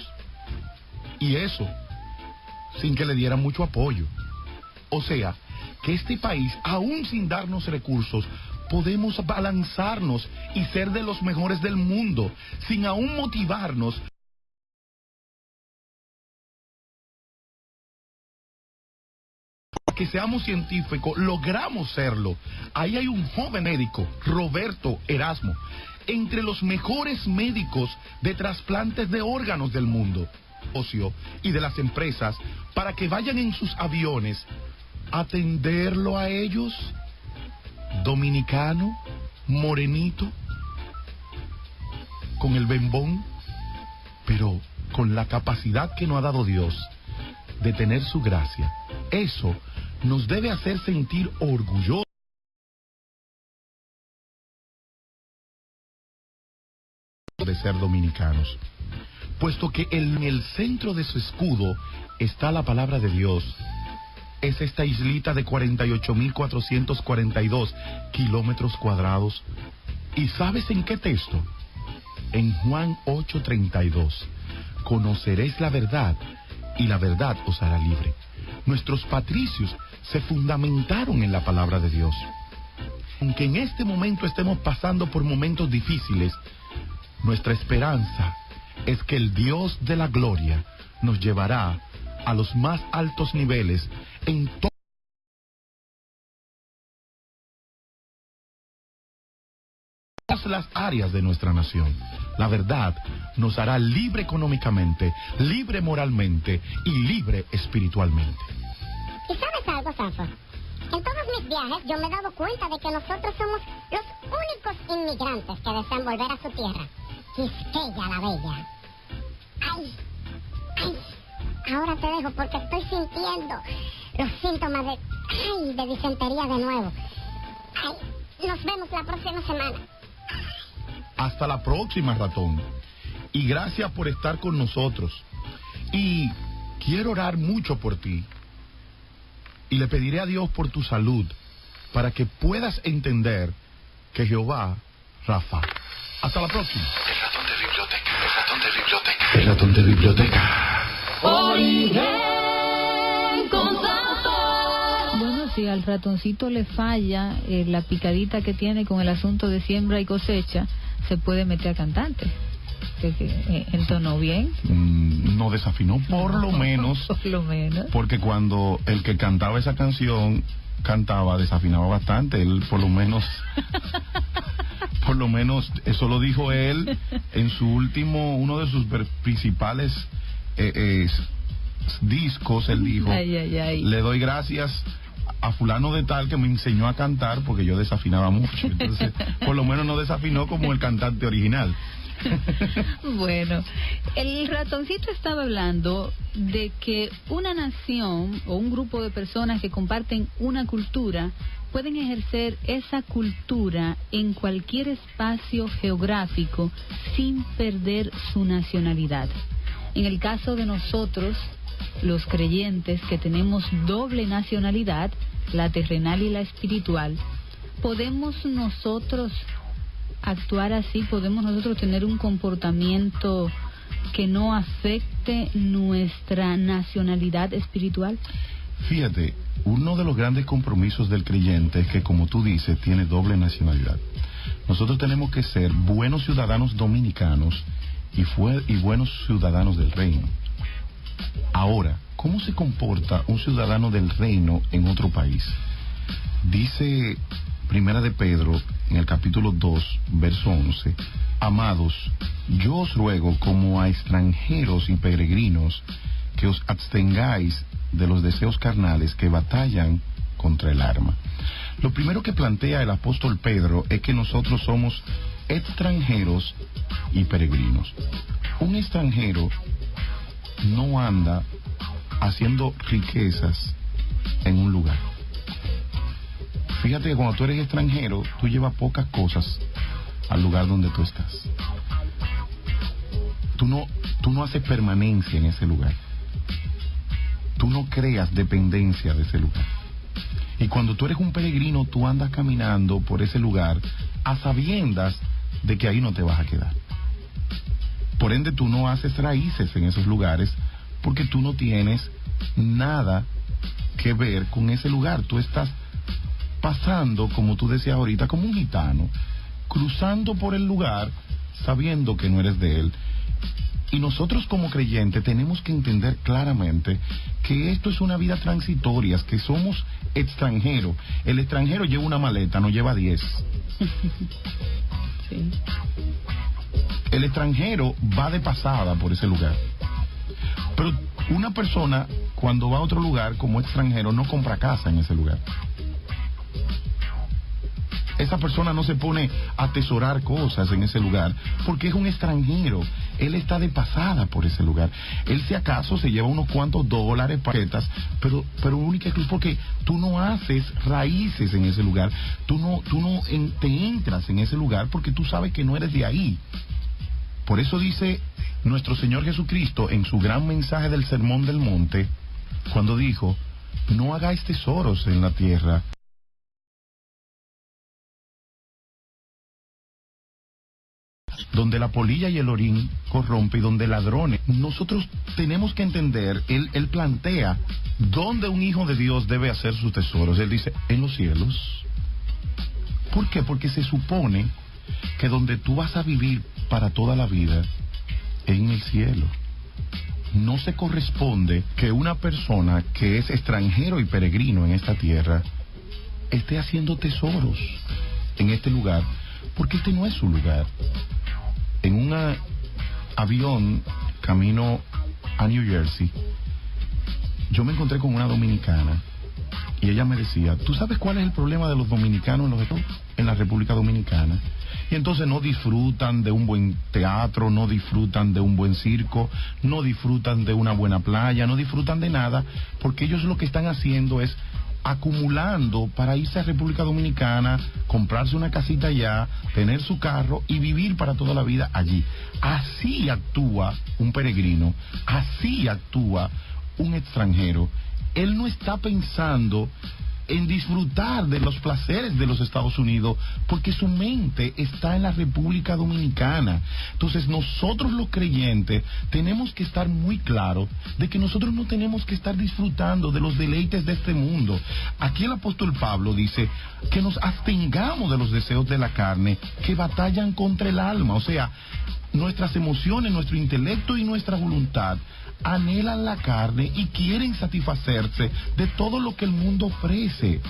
Speaker 2: y eso sin que le dieran mucho apoyo. O sea, que este país, aún sin darnos recursos, podemos balanzarnos y ser de los mejores del mundo, sin aún motivarnos. Que seamos científicos, logramos serlo. Ahí hay un joven médico, Roberto Erasmo, entre los mejores médicos de trasplantes de órganos del mundo, y de las empresas, para que vayan en sus aviones a atenderlo a ellos. Dominicano, morenito, con el bembón, pero con la capacidad que nos ha dado Dios de tener su gracia. Eso nos debe hacer sentir orgullosos de ser dominicanos, puesto que en el centro de su escudo está la palabra de Dios. Es esta islita de 48.442 kilómetros cuadrados. ¿Y sabes en qué texto? En Juan 8:32. Conoceréis la verdad, y la verdad os hará libre. Nuestros patricios se fundamentaron en la palabra de Dios. Aunque en este momento estemos pasando por momentos difíciles, nuestra esperanza es que el Dios de la gloria nos llevará a los más altos niveles en todas las áreas de nuestra nación. La verdad nos hará libre económicamente, libre moralmente y libre espiritualmente.
Speaker 4: ¿Y sabes algo, Sanford? En todos mis viajes yo me he dado cuenta de que nosotros somos los únicos inmigrantes que desean volver a su tierra, Quisqueya la Bella. ¡Ay! ¡Ay! Ahora te dejo porque estoy sintiendo los síntomas de disentería de nuevo. ¡Ay! Nos vemos la próxima semana.
Speaker 2: Hasta la próxima, ratón. Y gracias por estar con nosotros. Y quiero orar mucho por ti. Y le pediré a Dios por tu salud, para que puedas entender que Jehová Rafa. Hasta la próxima.
Speaker 5: El ratón de biblioteca, el ratón de biblioteca, el ratón de biblioteca.
Speaker 1: Origen con Sanford. Bueno, si al ratoncito le falla la picadita que tiene con el asunto de siembra y cosecha, se puede meter a cantante. ¿Entonó bien?
Speaker 2: No desafinó, por lo menos.
Speaker 1: Por lo menos.
Speaker 2: Porque cuando el que cantaba esa canción desafinaba bastante. Él por lo menos eso lo dijo él en su último, uno de sus principales discos. Él dijo, le doy gracias a fulano de tal que me enseñó a cantar, porque yo desafinaba mucho. Entonces por lo menos no desafinó como el cantante original.
Speaker 1: Bueno, el ratoncito estaba hablando de que una nación o un grupo de personas que comparten una cultura pueden ejercer esa cultura en cualquier espacio geográfico sin perder su nacionalidad. En el caso de nosotros, los creyentes que tenemos doble nacionalidad, la terrenal y la espiritual, ¿podemos nosotros actuar así? ¿Podemos nosotros tener un comportamiento que no afecte nuestra nacionalidad espiritual?
Speaker 2: Fíjate, uno de los grandes compromisos del creyente es que, como tú dices, tiene doble nacionalidad. Nosotros tenemos que ser buenos ciudadanos dominicanos y buenos ciudadanos del reino. Ahora, ¿cómo se comporta un ciudadano del reino en otro país? Dice Primera de Pedro, en el capítulo 2, verso 11, amados, yo os ruego como a extranjeros y peregrinos que os abstengáis de los deseos carnales que batallan contra el alma. Lo primero que plantea el apóstol Pedro es que nosotros somos extranjeros y peregrinos. Un extranjero no anda haciendo riquezas en un lugar. Fíjate que cuando tú eres extranjero, tú llevas pocas cosas al lugar donde tú estás. Tú no haces permanencia en ese lugar. Tú no creas dependencia de ese lugar. Y cuando tú eres un peregrino, tú andas caminando por ese lugar a sabiendas de que ahí no te vas a quedar. Por ende, tú no haces raíces en esos lugares porque tú no tienes nada que ver con ese lugar. Tú estás pasando, como tú decías ahorita, como un gitano, cruzando por el lugar sabiendo que no eres de él. Y nosotros como creyentes tenemos que entender claramente que esto es una vida transitoria, que somos extranjeros. El extranjero lleva una maleta, no lleva 10.
Speaker 1: Sí.
Speaker 2: El extranjero va de pasada por ese lugar. Pero una persona, cuando va a otro lugar como extranjero, no compra casa en ese lugar. Esa persona no se pone a atesorar cosas en ese lugar porque es un extranjero. Él está de pasada por ese lugar. Él, si acaso, se lleva unos cuantos dólares, paquetas, pero única es porque tú no haces raíces en ese lugar. Tú no te entras en ese lugar porque tú sabes que no eres de ahí. Por eso dice nuestro Señor Jesucristo en su gran mensaje del Sermón del Monte, cuando dijo, no hagáis tesoros en la tierra, donde la polilla y el orín corrompe y donde ladrones. Nosotros tenemos que entender, él plantea dónde un hijo de Dios debe hacer sus tesoros. Él dice, en los cielos. ¿Por qué? Porque se supone que donde tú vas a vivir para toda la vida es en el cielo. No se corresponde que una persona que es extranjero y peregrino en esta tierra esté haciendo tesoros en este lugar, porque este no es su lugar. En un avión camino a New Jersey, yo me encontré con una dominicana y ella me decía, ¿tú sabes cuál es el problema de los dominicanos en la República Dominicana? Y entonces no disfrutan de un buen teatro, no disfrutan de un buen circo, no disfrutan de una buena playa, no disfrutan de nada, porque ellos lo que están haciendo es acumulando para irse a República Dominicana, comprarse una casita allá, tener su carro y vivir para toda la vida allí. Así actúa un peregrino, así actúa un extranjero. Él no está pensando en disfrutar de los placeres de los Estados Unidos, porque su mente está en la República Dominicana. Entonces nosotros los creyentes tenemos que estar muy claros de que nosotros no tenemos que estar disfrutando de los deleites de este mundo. Aquí el apóstol Pablo dice que nos abstengamos de los deseos de la carne que batallan contra el alma. O sea, nuestras emociones, nuestro intelecto y nuestra voluntad anhelan la carne y quieren satisfacerse de todo lo que el mundo ofrece.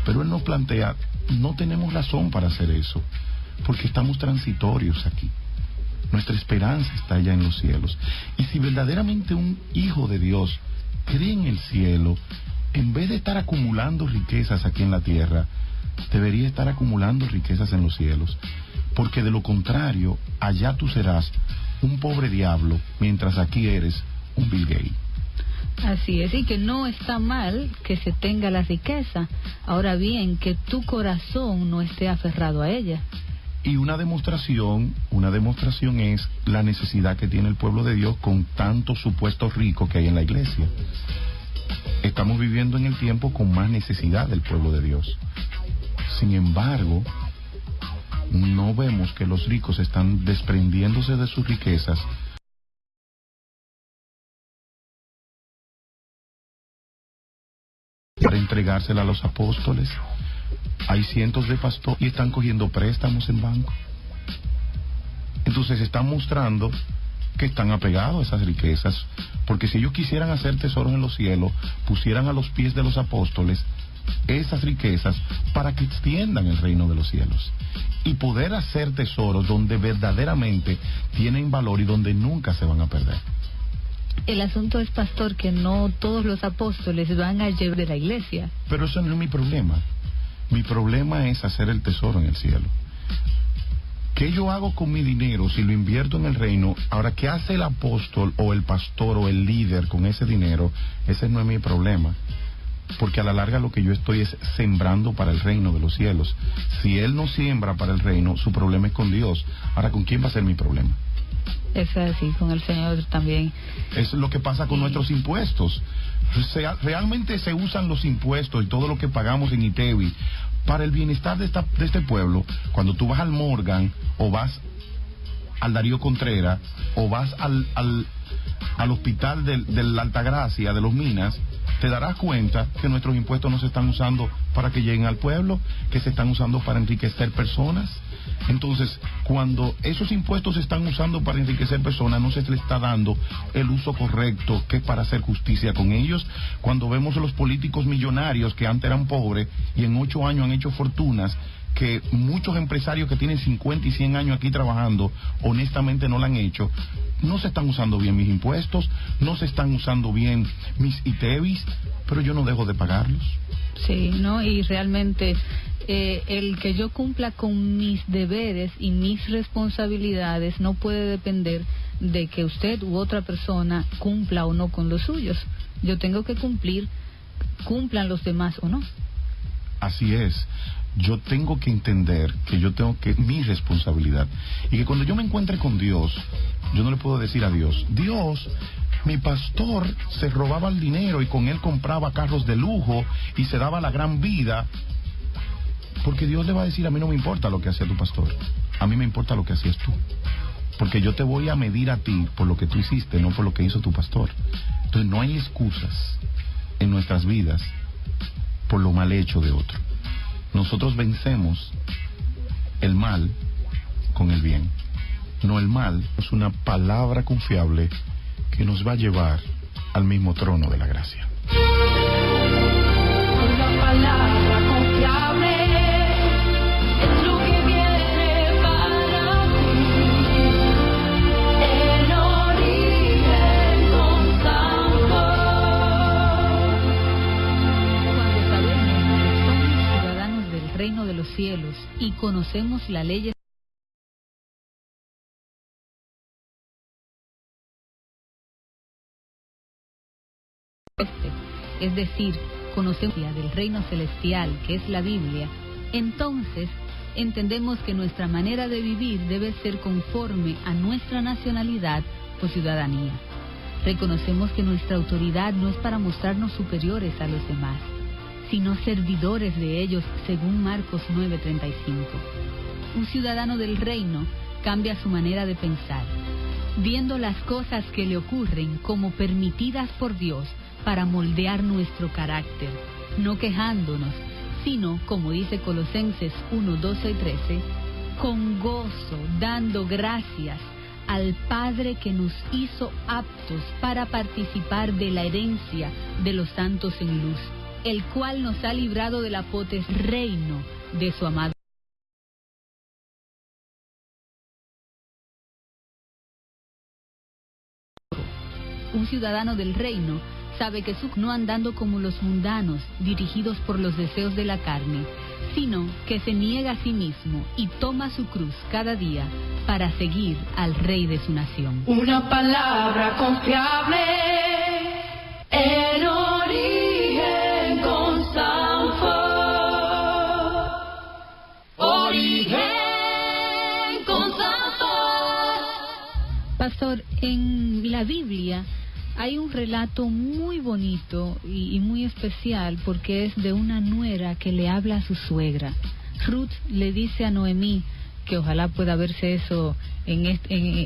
Speaker 2: Pero él nos plantea, no tenemos razón para hacer eso, porque estamos transitorios aquí. Nuestra esperanza está allá en los cielos. Y si verdaderamente un hijo de Dios cree en el cielo, en vez de estar acumulando riquezas aquí en la tierra, debería estar acumulando riquezas en los cielos, porque de lo contrario, allá tú serás un pobre diablo, mientras aquí eres un Bill Gates.
Speaker 1: Así es, y que no está mal que se tenga la riqueza, ahora bien, que tu corazón no esté aferrado a ella.
Speaker 2: Y una demostración es la necesidad que tiene el pueblo de Dios con tantos supuestos ricos que hay en la iglesia. Estamos viviendo en el tiempo con más necesidad del pueblo de Dios. Sin embargo, no vemos que los ricos están desprendiéndose de sus riquezas para entregársela a los apóstoles. Hay cientos de pastores y están cogiendo préstamos en banco. Entonces están mostrando que están apegados a esas riquezas, porque si ellos quisieran hacer tesoros en los cielos, pusieran a los pies de los apóstoles esas riquezas para que extiendan el reino de los cielos y poder hacer tesoros donde verdaderamente tienen valor y donde nunca se van a perder.
Speaker 1: El asunto es, pastor, que no todos los apóstoles van a llevar de la iglesia.
Speaker 2: Pero eso no es mi problema. Mi problema es hacer el tesoro en el cielo. ¿Qué yo hago con mi dinero si lo invierto en el reino? Ahora, ¿qué hace el apóstol o el pastor o el líder con ese dinero? Ese no es mi problema. Porque a la larga lo que yo estoy es sembrando para el reino de los cielos. Si él no siembra para el reino, su problema es con Dios. Ahora, ¿con quién va a ser mi problema?
Speaker 1: Es así, con el Señor también.
Speaker 2: Es lo que pasa con nuestros impuestos. Realmente se usan los impuestos y todo lo que pagamos en ITEVI para el bienestar de este pueblo. Cuando tú vas al Morgan o vas al Darío Contreras o vas al hospital de la Altagracia, de los Minas, te darás cuenta que nuestros impuestos no se están usando para que lleguen al pueblo, que se están usando para enriquecer personas. Entonces, cuando esos impuestos se están usando para enriquecer personas, no se les está dando el uso correcto que es para hacer justicia con ellos. Cuando vemos a los políticos millonarios que antes eran pobres y en 8 años han hecho fortunas, que muchos empresarios que tienen 50 y 100 años aquí trabajando, honestamente no lo han hecho, no se están usando bien mis impuestos, no se están usando bien mis ITEVIs, pero yo no dejo de pagarlos.
Speaker 1: Sí, ¿no? Y realmente el que yo cumpla con mis deberes y mis responsabilidades no puede depender de que usted u otra persona cumpla o no con los suyos. Yo tengo que cumplir, cumplan los demás o no.
Speaker 2: Así es. Yo tengo que entender que mi responsabilidad, y que cuando yo me encuentre con Dios, yo no le puedo decir a Dios, Dios, mi pastor se robaba el dinero y con él compraba carros de lujo y se daba la gran vida, porque Dios le va a decir, a mí no me importa lo que hacía tu pastor, a mí me importa lo que hacías tú, porque yo te voy a medir a ti por lo que tú hiciste, no por lo que hizo tu pastor. Entonces no hay excusas en nuestras vidas por lo mal hecho de otro. Nosotros vencemos el mal con el bien. No, el mal es una palabra confiable que nos va a llevar al mismo trono de la gracia.
Speaker 6: Una palabra confiable es lo que viene para ti. El origen constante.
Speaker 1: Cuando sabemos que somos ciudadanos del reino de los cielos y conocemos la ley es decir, conocemos del reino celestial, que es la Biblia, entonces entendemos que nuestra manera de vivir debe ser conforme a nuestra nacionalidad o ciudadanía. Reconocemos que nuestra autoridad no es para mostrarnos superiores a los demás, sino servidores de ellos, según Marcos 9:35. Un ciudadano del reino cambia su manera de pensar, viendo las cosas que le ocurren como permitidas por Dios para moldear nuestro carácter, no quejándonos, sino, como dice Colosenses 1:12 y 13, con gozo, dando gracias al Padre que nos hizo aptos para participar de la herencia de los santos en luz, el cual nos ha librado del reino de su amado. Un ciudadano del reino sabe que no andando como los mundanos, dirigidos por los deseos de la carne, sino que se niega a sí mismo y toma su cruz cada día para seguir al Rey de su nación.
Speaker 6: Una palabra confiable en origen con Sanford. Origen con Sanford.
Speaker 1: Pastor, en la Biblia hay un relato muy bonito y muy especial porque es de una nuera que le habla a su suegra. Ruth le dice a Noemí que ojalá pueda verse eso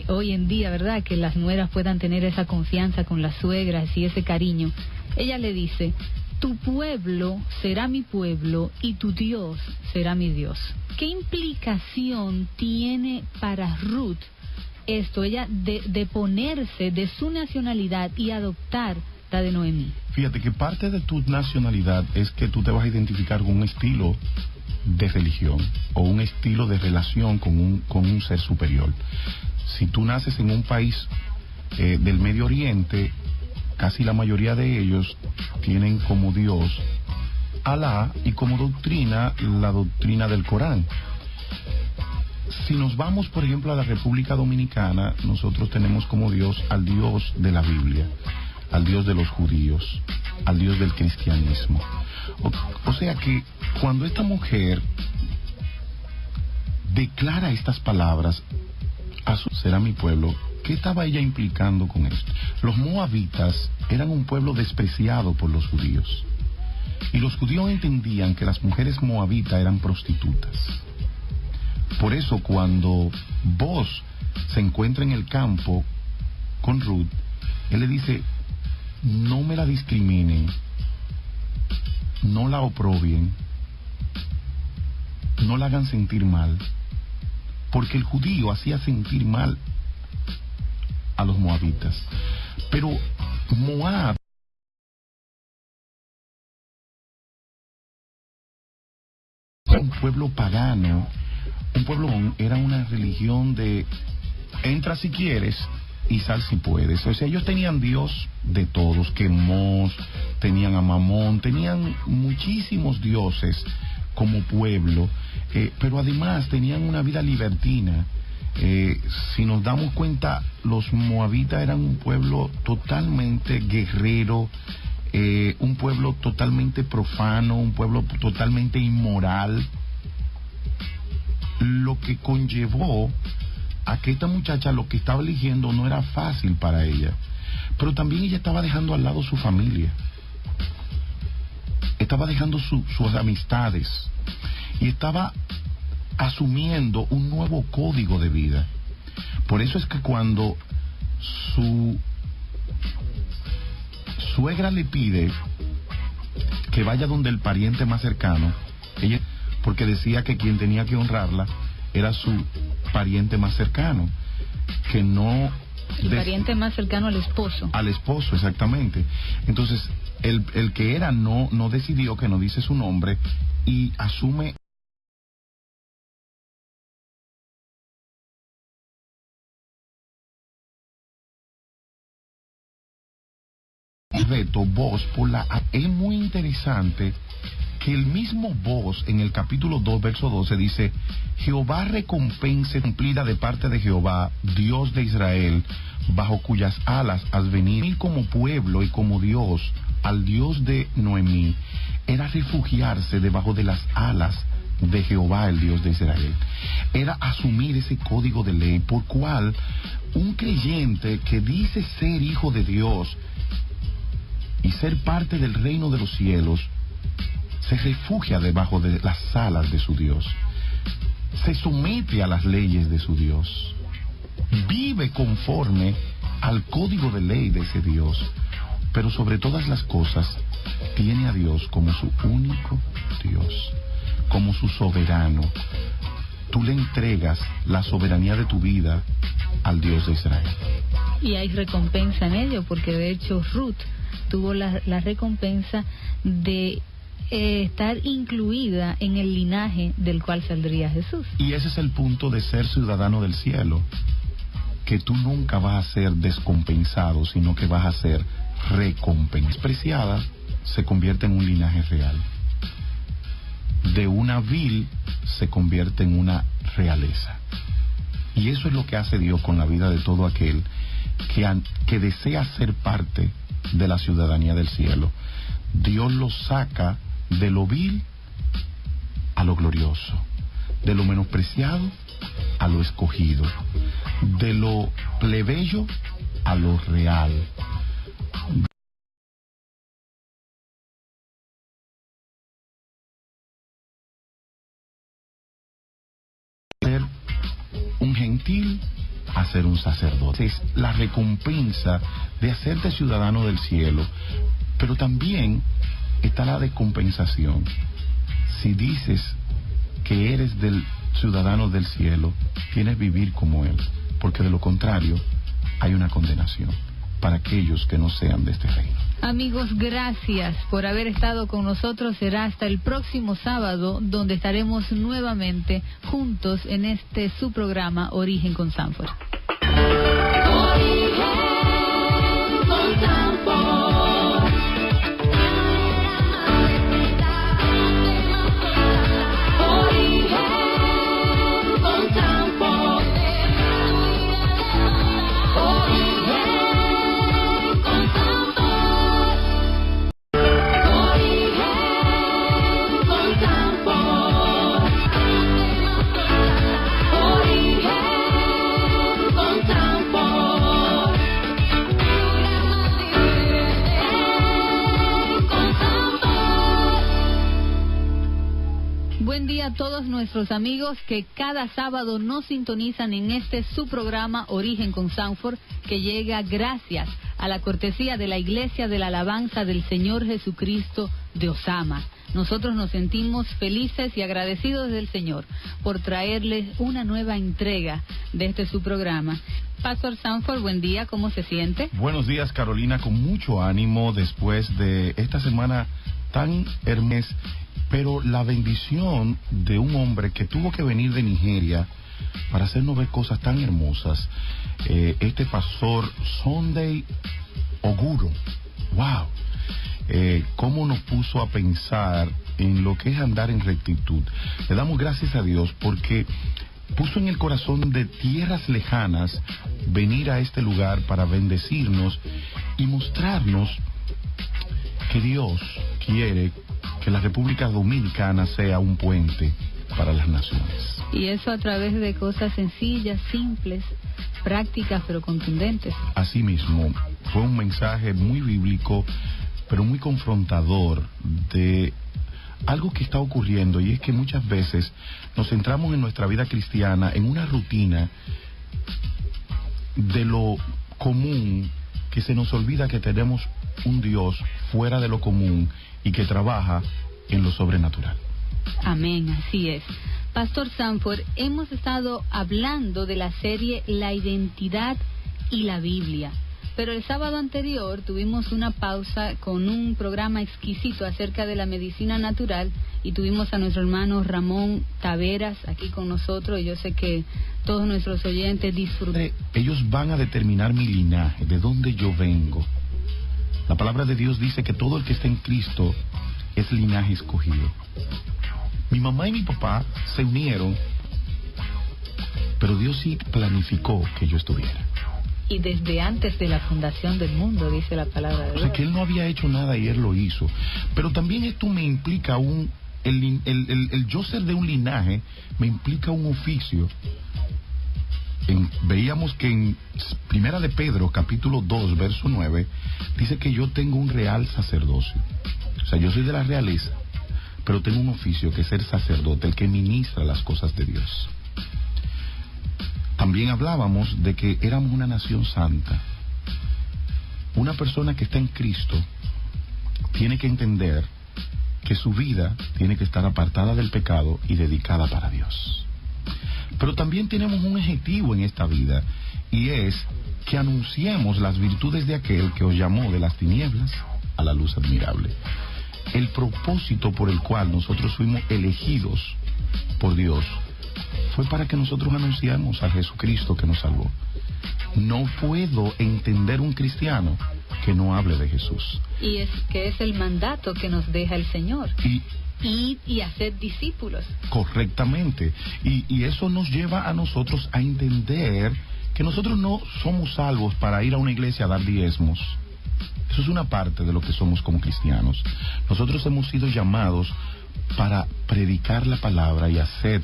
Speaker 1: hoy en día, ¿verdad? Que las nueras puedan tener esa confianza con las suegras y ese cariño. Ella le dice: tu pueblo será mi pueblo y tu Dios será mi Dios. ¿Qué implicación tiene para Ruth esto, ella de ponerse de su nacionalidad y adoptar la de Noemí?
Speaker 2: Fíjate que parte de tu nacionalidad es que tú te vas a identificar con un estilo de religión o un estilo de relación con un ser superior. Si tú naces en un país del Medio Oriente, casi la mayoría de ellos tienen como Dios Alá y como doctrina la doctrina del Corán. Si nos vamos, por ejemplo, a la República Dominicana, nosotros tenemos como Dios al Dios de la Biblia, al Dios de los judíos, al Dios del cristianismo. O sea que cuando esta mujer declara estas palabras, será mi pueblo, ¿qué estaba ella implicando con esto? Los moabitas eran un pueblo despreciado por los judíos. Y los judíos entendían que las mujeres moabitas eran prostitutas. Por eso cuando Boaz se encuentra en el campo con Ruth, él le dice: no me la discriminen, no la oprobien, no la hagan sentir mal, porque el judío hacía sentir mal a los moabitas. Pero Moab era un pueblo pagano, un pueblo, era una religión de entra si quieres y sal si puedes. O sea, ellos tenían Dios de todos, Quemos, tenían a Mamón, tenían muchísimos dioses como pueblo, pero además tenían una vida libertina. Si nos damos cuenta, los moabitas eran un pueblo totalmente guerrero, un pueblo totalmente profano, un pueblo totalmente inmoral, lo que conllevó a que esta muchacha lo que estaba eligiendo no era fácil para ella, pero también ella estaba dejando al lado su familia, estaba dejando sus amistades y estaba asumiendo un nuevo código de vida. Por eso es que cuando su suegra le pide que vaya donde el pariente más cercano, ella, porque decía que quien tenía que honrarla era su pariente más cercano, que no...
Speaker 1: El pariente más cercano al esposo.
Speaker 2: Al esposo, exactamente. Entonces, el que era no decidió, que no dice su nombre, y asume reto Boaz por la... Es muy interesante que el mismo Boaz en el capítulo 2 verso 12 dice: Jehová recompense cumplida de parte de Jehová, Dios de Israel, bajo cuyas alas has venido. Y como pueblo y como Dios, al Dios de Noemí, era refugiarse debajo de las alas de Jehová, el Dios de Israel. Era asumir ese código de ley por cual un creyente que dice ser hijo de Dios y ser parte del reino de los cielos, se refugia debajo de las alas de su Dios, se somete a las leyes de su Dios, vive conforme al código de ley de ese Dios, pero sobre todas las cosas tiene a Dios como su único Dios, como su soberano. Tú le entregas la soberanía de tu vida al Dios de Israel.
Speaker 1: Y hay recompensa en ello, porque de hecho Ruth tuvo la recompensa de estar incluida en el linaje del cual saldría Jesús.
Speaker 2: Y ese es el punto de ser ciudadano del cielo, que tú nunca vas a ser descompensado, sino que vas a ser recompensado. Despreciada se convierte en un linaje real. de una vil se convierte en una realeza. Y eso es lo que hace Dios con la vida de todo aquel que desea ser parte de la ciudadanía del cielo. Dios lo saca de lo vil a lo glorioso, de lo menospreciado a lo escogido, de lo plebeyo a lo real. Ser un gentil a ser un sacerdote. Es la recompensa de hacerte ciudadano del cielo, pero también está la descompensación. Si dices que eres del ciudadano del cielo, tienes que vivir como él, porque de lo contrario hay una condenación para aquellos que no sean de este reino.
Speaker 1: Amigos, gracias por haber estado con nosotros. Será hasta el próximo sábado, donde estaremos nuevamente juntos en este su programa Origen con Sanford.
Speaker 6: Origen con Sanford. Origen con Sanford. Origen con Sanford. Origen con Sanford. Origen con Sanford.
Speaker 1: Buen día a todos nuestros amigos que cada sábado nos sintonizan en este su programa Origen con Sanford, que llega gracias a la cortesía de la Iglesia de la Alabanza del Señor Jesucristo de Osama. Nosotros nos sentimos felices y agradecidos del Señor por traerles una nueva entrega de este su programa. Pastor Sanford, buen día, ¿cómo se siente?
Speaker 2: Buenos días, Carolina, con mucho ánimo después de esta semana tan hermosa, pero la bendición de un hombre que tuvo que venir de Nigeria para hacernos ver cosas tan hermosas. Este pastor Sunday Oguro, wow, cómo nos puso a pensar en lo que es andar en rectitud. Le damos gracias a Dios porque puso en el corazón de tierras lejanas venir a este lugar para bendecirnos y mostrarnos que Dios quiere que la República Dominicana sea un puente para las naciones.
Speaker 1: Y eso a través de cosas sencillas, simples, prácticas, pero contundentes.
Speaker 2: Así mismo, fue un mensaje muy bíblico, pero muy confrontador de algo que está ocurriendo, y es que muchas veces nos centramos en nuestra vida cristiana en una rutina de lo común, que se nos olvida que tenemos un Dios fuera de lo común y que trabaja en lo sobrenatural.
Speaker 1: Amén, así es. Pastor Sanford, hemos estado hablando de la serie La Identidad y la Biblia, pero el sábado anterior tuvimos una pausa con un programa exquisito acerca de la medicina natural y tuvimos a nuestro hermano Ramón Taveras aquí con nosotros, y yo sé que todos nuestros oyentes disfrutan.
Speaker 2: Ellos van a determinar mi linaje, de dónde yo vengo. La palabra de Dios dice que todo el que está en Cristo es linaje escogido. Mi mamá y mi papá se unieron, pero Dios sí planificó que yo estuviera.
Speaker 1: Y desde antes de la fundación del mundo, dice la palabra de Dios.
Speaker 2: O sea, que Él no había hecho nada y Él lo hizo. Pero también esto me implica el yo ser de un linaje, me implica un oficio. Veíamos que en Primera de Pedro, capítulo 2, verso 9, dice que yo tengo un real sacerdocio. O sea, yo soy de la realeza, pero tengo un oficio que es ser sacerdote, el que ministra las cosas de Dios. También hablábamos de que éramos una nación santa. Una persona que está en Cristo tiene que entender que su vida tiene que estar apartada del pecado y dedicada para Dios. Pero también tenemos un objetivo en esta vida, y es que anunciemos las virtudes de aquel que os llamó de las tinieblas a la luz admirable. El propósito por el cual nosotros fuimos elegidos por Dios fue para que nosotros anunciamos a Jesucristo que nos salvó. No puedo entender un cristiano que no hable de Jesús.
Speaker 1: Y es que es el mandato que nos deja el Señor.
Speaker 2: Y
Speaker 1: y hacer discípulos.
Speaker 2: Correctamente. Y eso nos lleva a nosotros a entender que nosotros no somos salvos para ir a una iglesia a dar diezmos. Eso es una parte de lo que somos como cristianos. Nosotros hemos sido llamados para predicar la palabra y hacer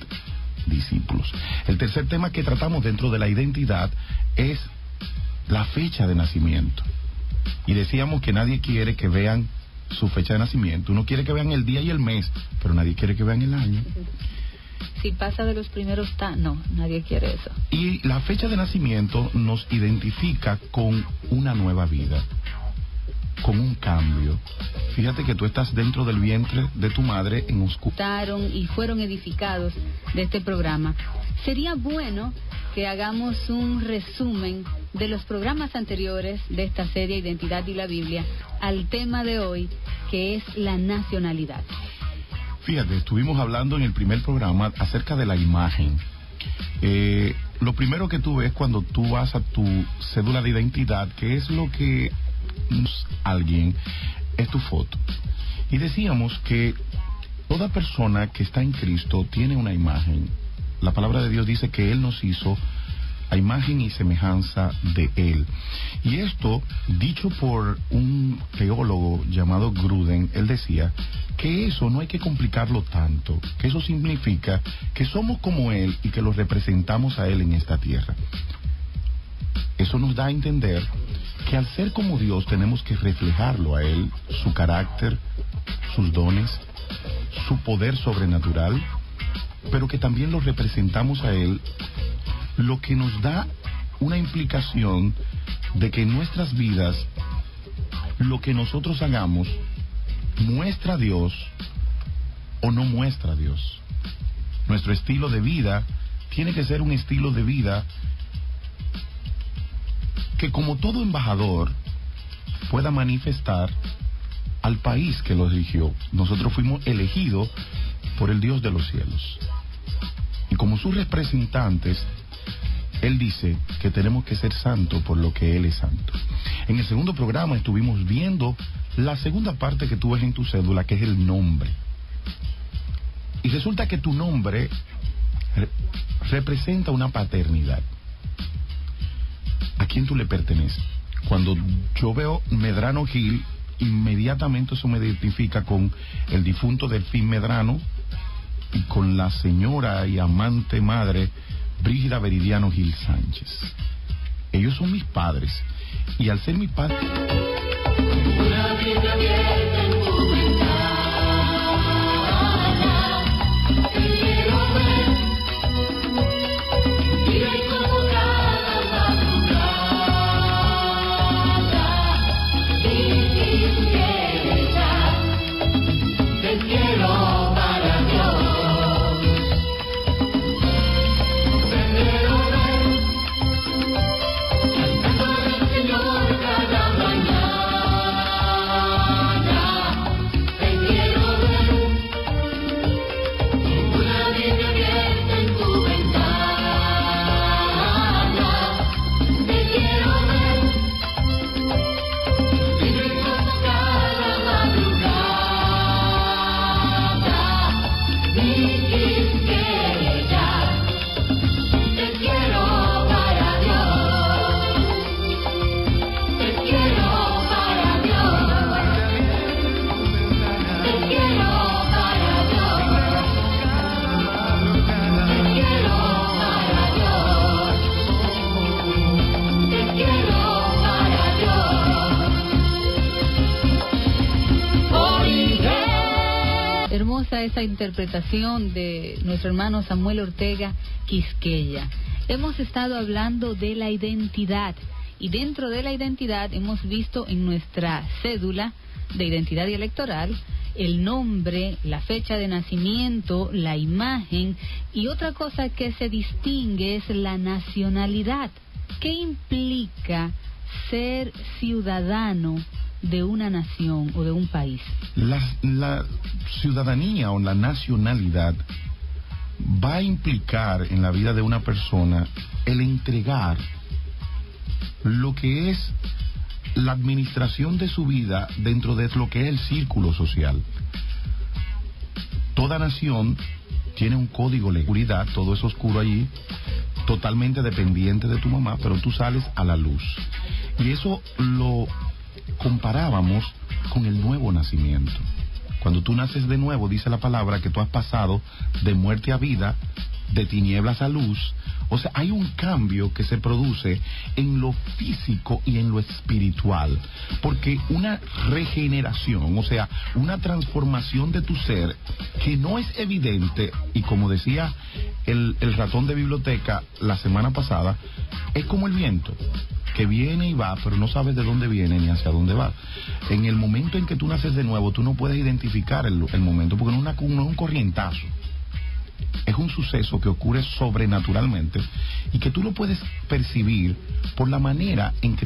Speaker 2: discípulos. El tercer tema que tratamos dentro de la identidad es la fecha de nacimiento. Y decíamos que nadie quiere que vean su fecha de nacimiento. Uno quiere que vean el día y el mes, pero nadie quiere que vean el año.
Speaker 1: Si pasa de los primeros, no, nadie quiere eso.
Speaker 2: Y la fecha de nacimiento nos identifica con una nueva vida, con un cambio. Fíjate que tú estás dentro del vientre de tu madre en oscuridad.
Speaker 1: Y fueron edificados de este programa. Sería bueno que hagamos un resumen de los programas anteriores de esta serie Identidad y la Biblia al tema de hoy, que es la nacionalidad.
Speaker 2: Fíjate, estuvimos hablando en el primer programa acerca de la imagen. Lo primero que tú ves cuando tú vas a tu cédula de identidad, que es lo que alguien, es tu foto. Y decíamos que toda persona que está en Cristo tiene una imagen. La palabra de Dios dice que Él nos hizo a imagen y semejanza de Él. Y esto, dicho por un teólogo llamado Gruden, él decía que eso no hay que complicarlo tanto, que eso significa que somos como Él y que lo representamos a Él en esta tierra. Eso nos da a entender que al ser como Dios tenemos que reflejarlo a Él, su carácter, sus dones, su poder sobrenatural, pero que también lo representamos a Él, lo que nos da una implicación de que en nuestras vidas lo que nosotros hagamos muestra a Dios o no muestra a Dios. Nuestro estilo de vida tiene que ser un estilo de vida que, como todo embajador, pueda manifestar al país que lo eligió. Nosotros fuimos elegidos por el Dios de los cielos. Y como sus representantes, Él dice que tenemos que ser santos por lo que Él es santo. En el segundo programa estuvimos viendo la segunda parte que tú ves en tu cédula, que es el nombre. Y resulta que tu nombre representa una paternidad. ¿A quién tú le perteneces? Cuando yo veo Medrano Gil, inmediatamente eso me identifica con el difunto Delfín Medrano y con la señora y amante madre Brígida Veridiano Gil Sánchez. Ellos son mis padres, y al ser mis padres...
Speaker 6: Una Biblia abierta en tu ventana, te quiero ver, y como cada madrugada, sin querer, te quiero para Dios.
Speaker 1: Esa interpretación de nuestro hermano Samuel Ortega Quisqueya. Hemos estado hablando de la identidad, y dentro de la identidad hemos visto en nuestra cédula de identidad y electoral el nombre, la fecha de nacimiento, la imagen, y otra cosa que se distingue es la nacionalidad. ¿Qué implica ser ciudadano de una nación o de un país?
Speaker 2: La ciudadanía o la nacionalidad va a implicar en la vida de una persona el entregar lo que es la administración de su vida dentro de lo que es el círculo social. Toda nación tiene un código de seguridad, todo es oscuro allí, totalmente dependiente de tu mamá, pero tú sales a la luz. Y eso lo comparábamos con el nuevo nacimiento. Cuando tú naces de nuevo, dice la palabra que tú has pasado de muerte a vida, de tinieblas a luz. O sea, hay un cambio que se produce en lo físico y en lo espiritual, porque una regeneración, o sea, una transformación de tu ser que no es evidente, y como decía el ratón de biblioteca la semana pasada, es como el viento, que viene y va, pero no sabes de dónde viene ni hacia dónde va. En el momento en que tú naces de nuevo, tú no puedes identificar el momento, porque no es un corrientazo. Es un suceso que ocurre sobrenaturalmente y que tú lo puedes percibir por la manera en que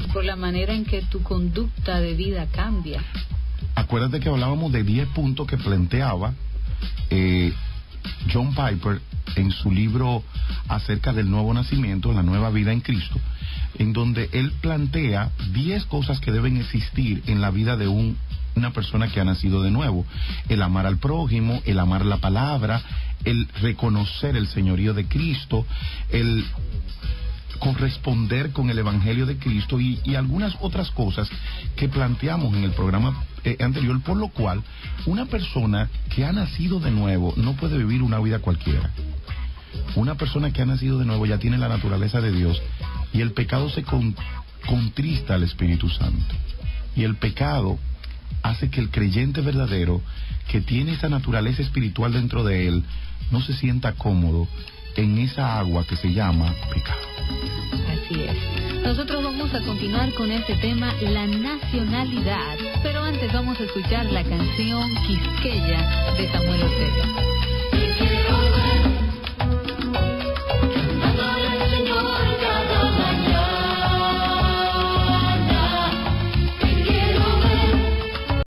Speaker 1: tu conducta de vida cambia.
Speaker 2: Acuérdate que hablábamos de 10 puntos que planteaba John Piper en su libro acerca del nuevo nacimiento, la nueva vida en Cristo, en donde él plantea 10 cosas que deben existir en la vida de una persona que ha nacido de nuevo: el amar al prójimo, el amar la palabra, el reconocer el señorío de Cristo, el corresponder con el evangelio de Cristo y algunas otras cosas que planteamos en el programa anterior, por lo cual una persona que ha nacido de nuevo no puede vivir una vida cualquiera. Una persona que ha nacido de nuevo ya tiene la naturaleza de Dios, y el pecado se contrista al Espíritu Santo, y el pecado hace que el creyente verdadero, que tiene esa naturaleza espiritual dentro de él, no se sienta cómodo en esa agua que se llama pecado.
Speaker 1: Así es. Nosotros vamos a continuar con este tema, la nacionalidad, pero antes vamos a escuchar la canción Quisqueya de Samuel Ortega.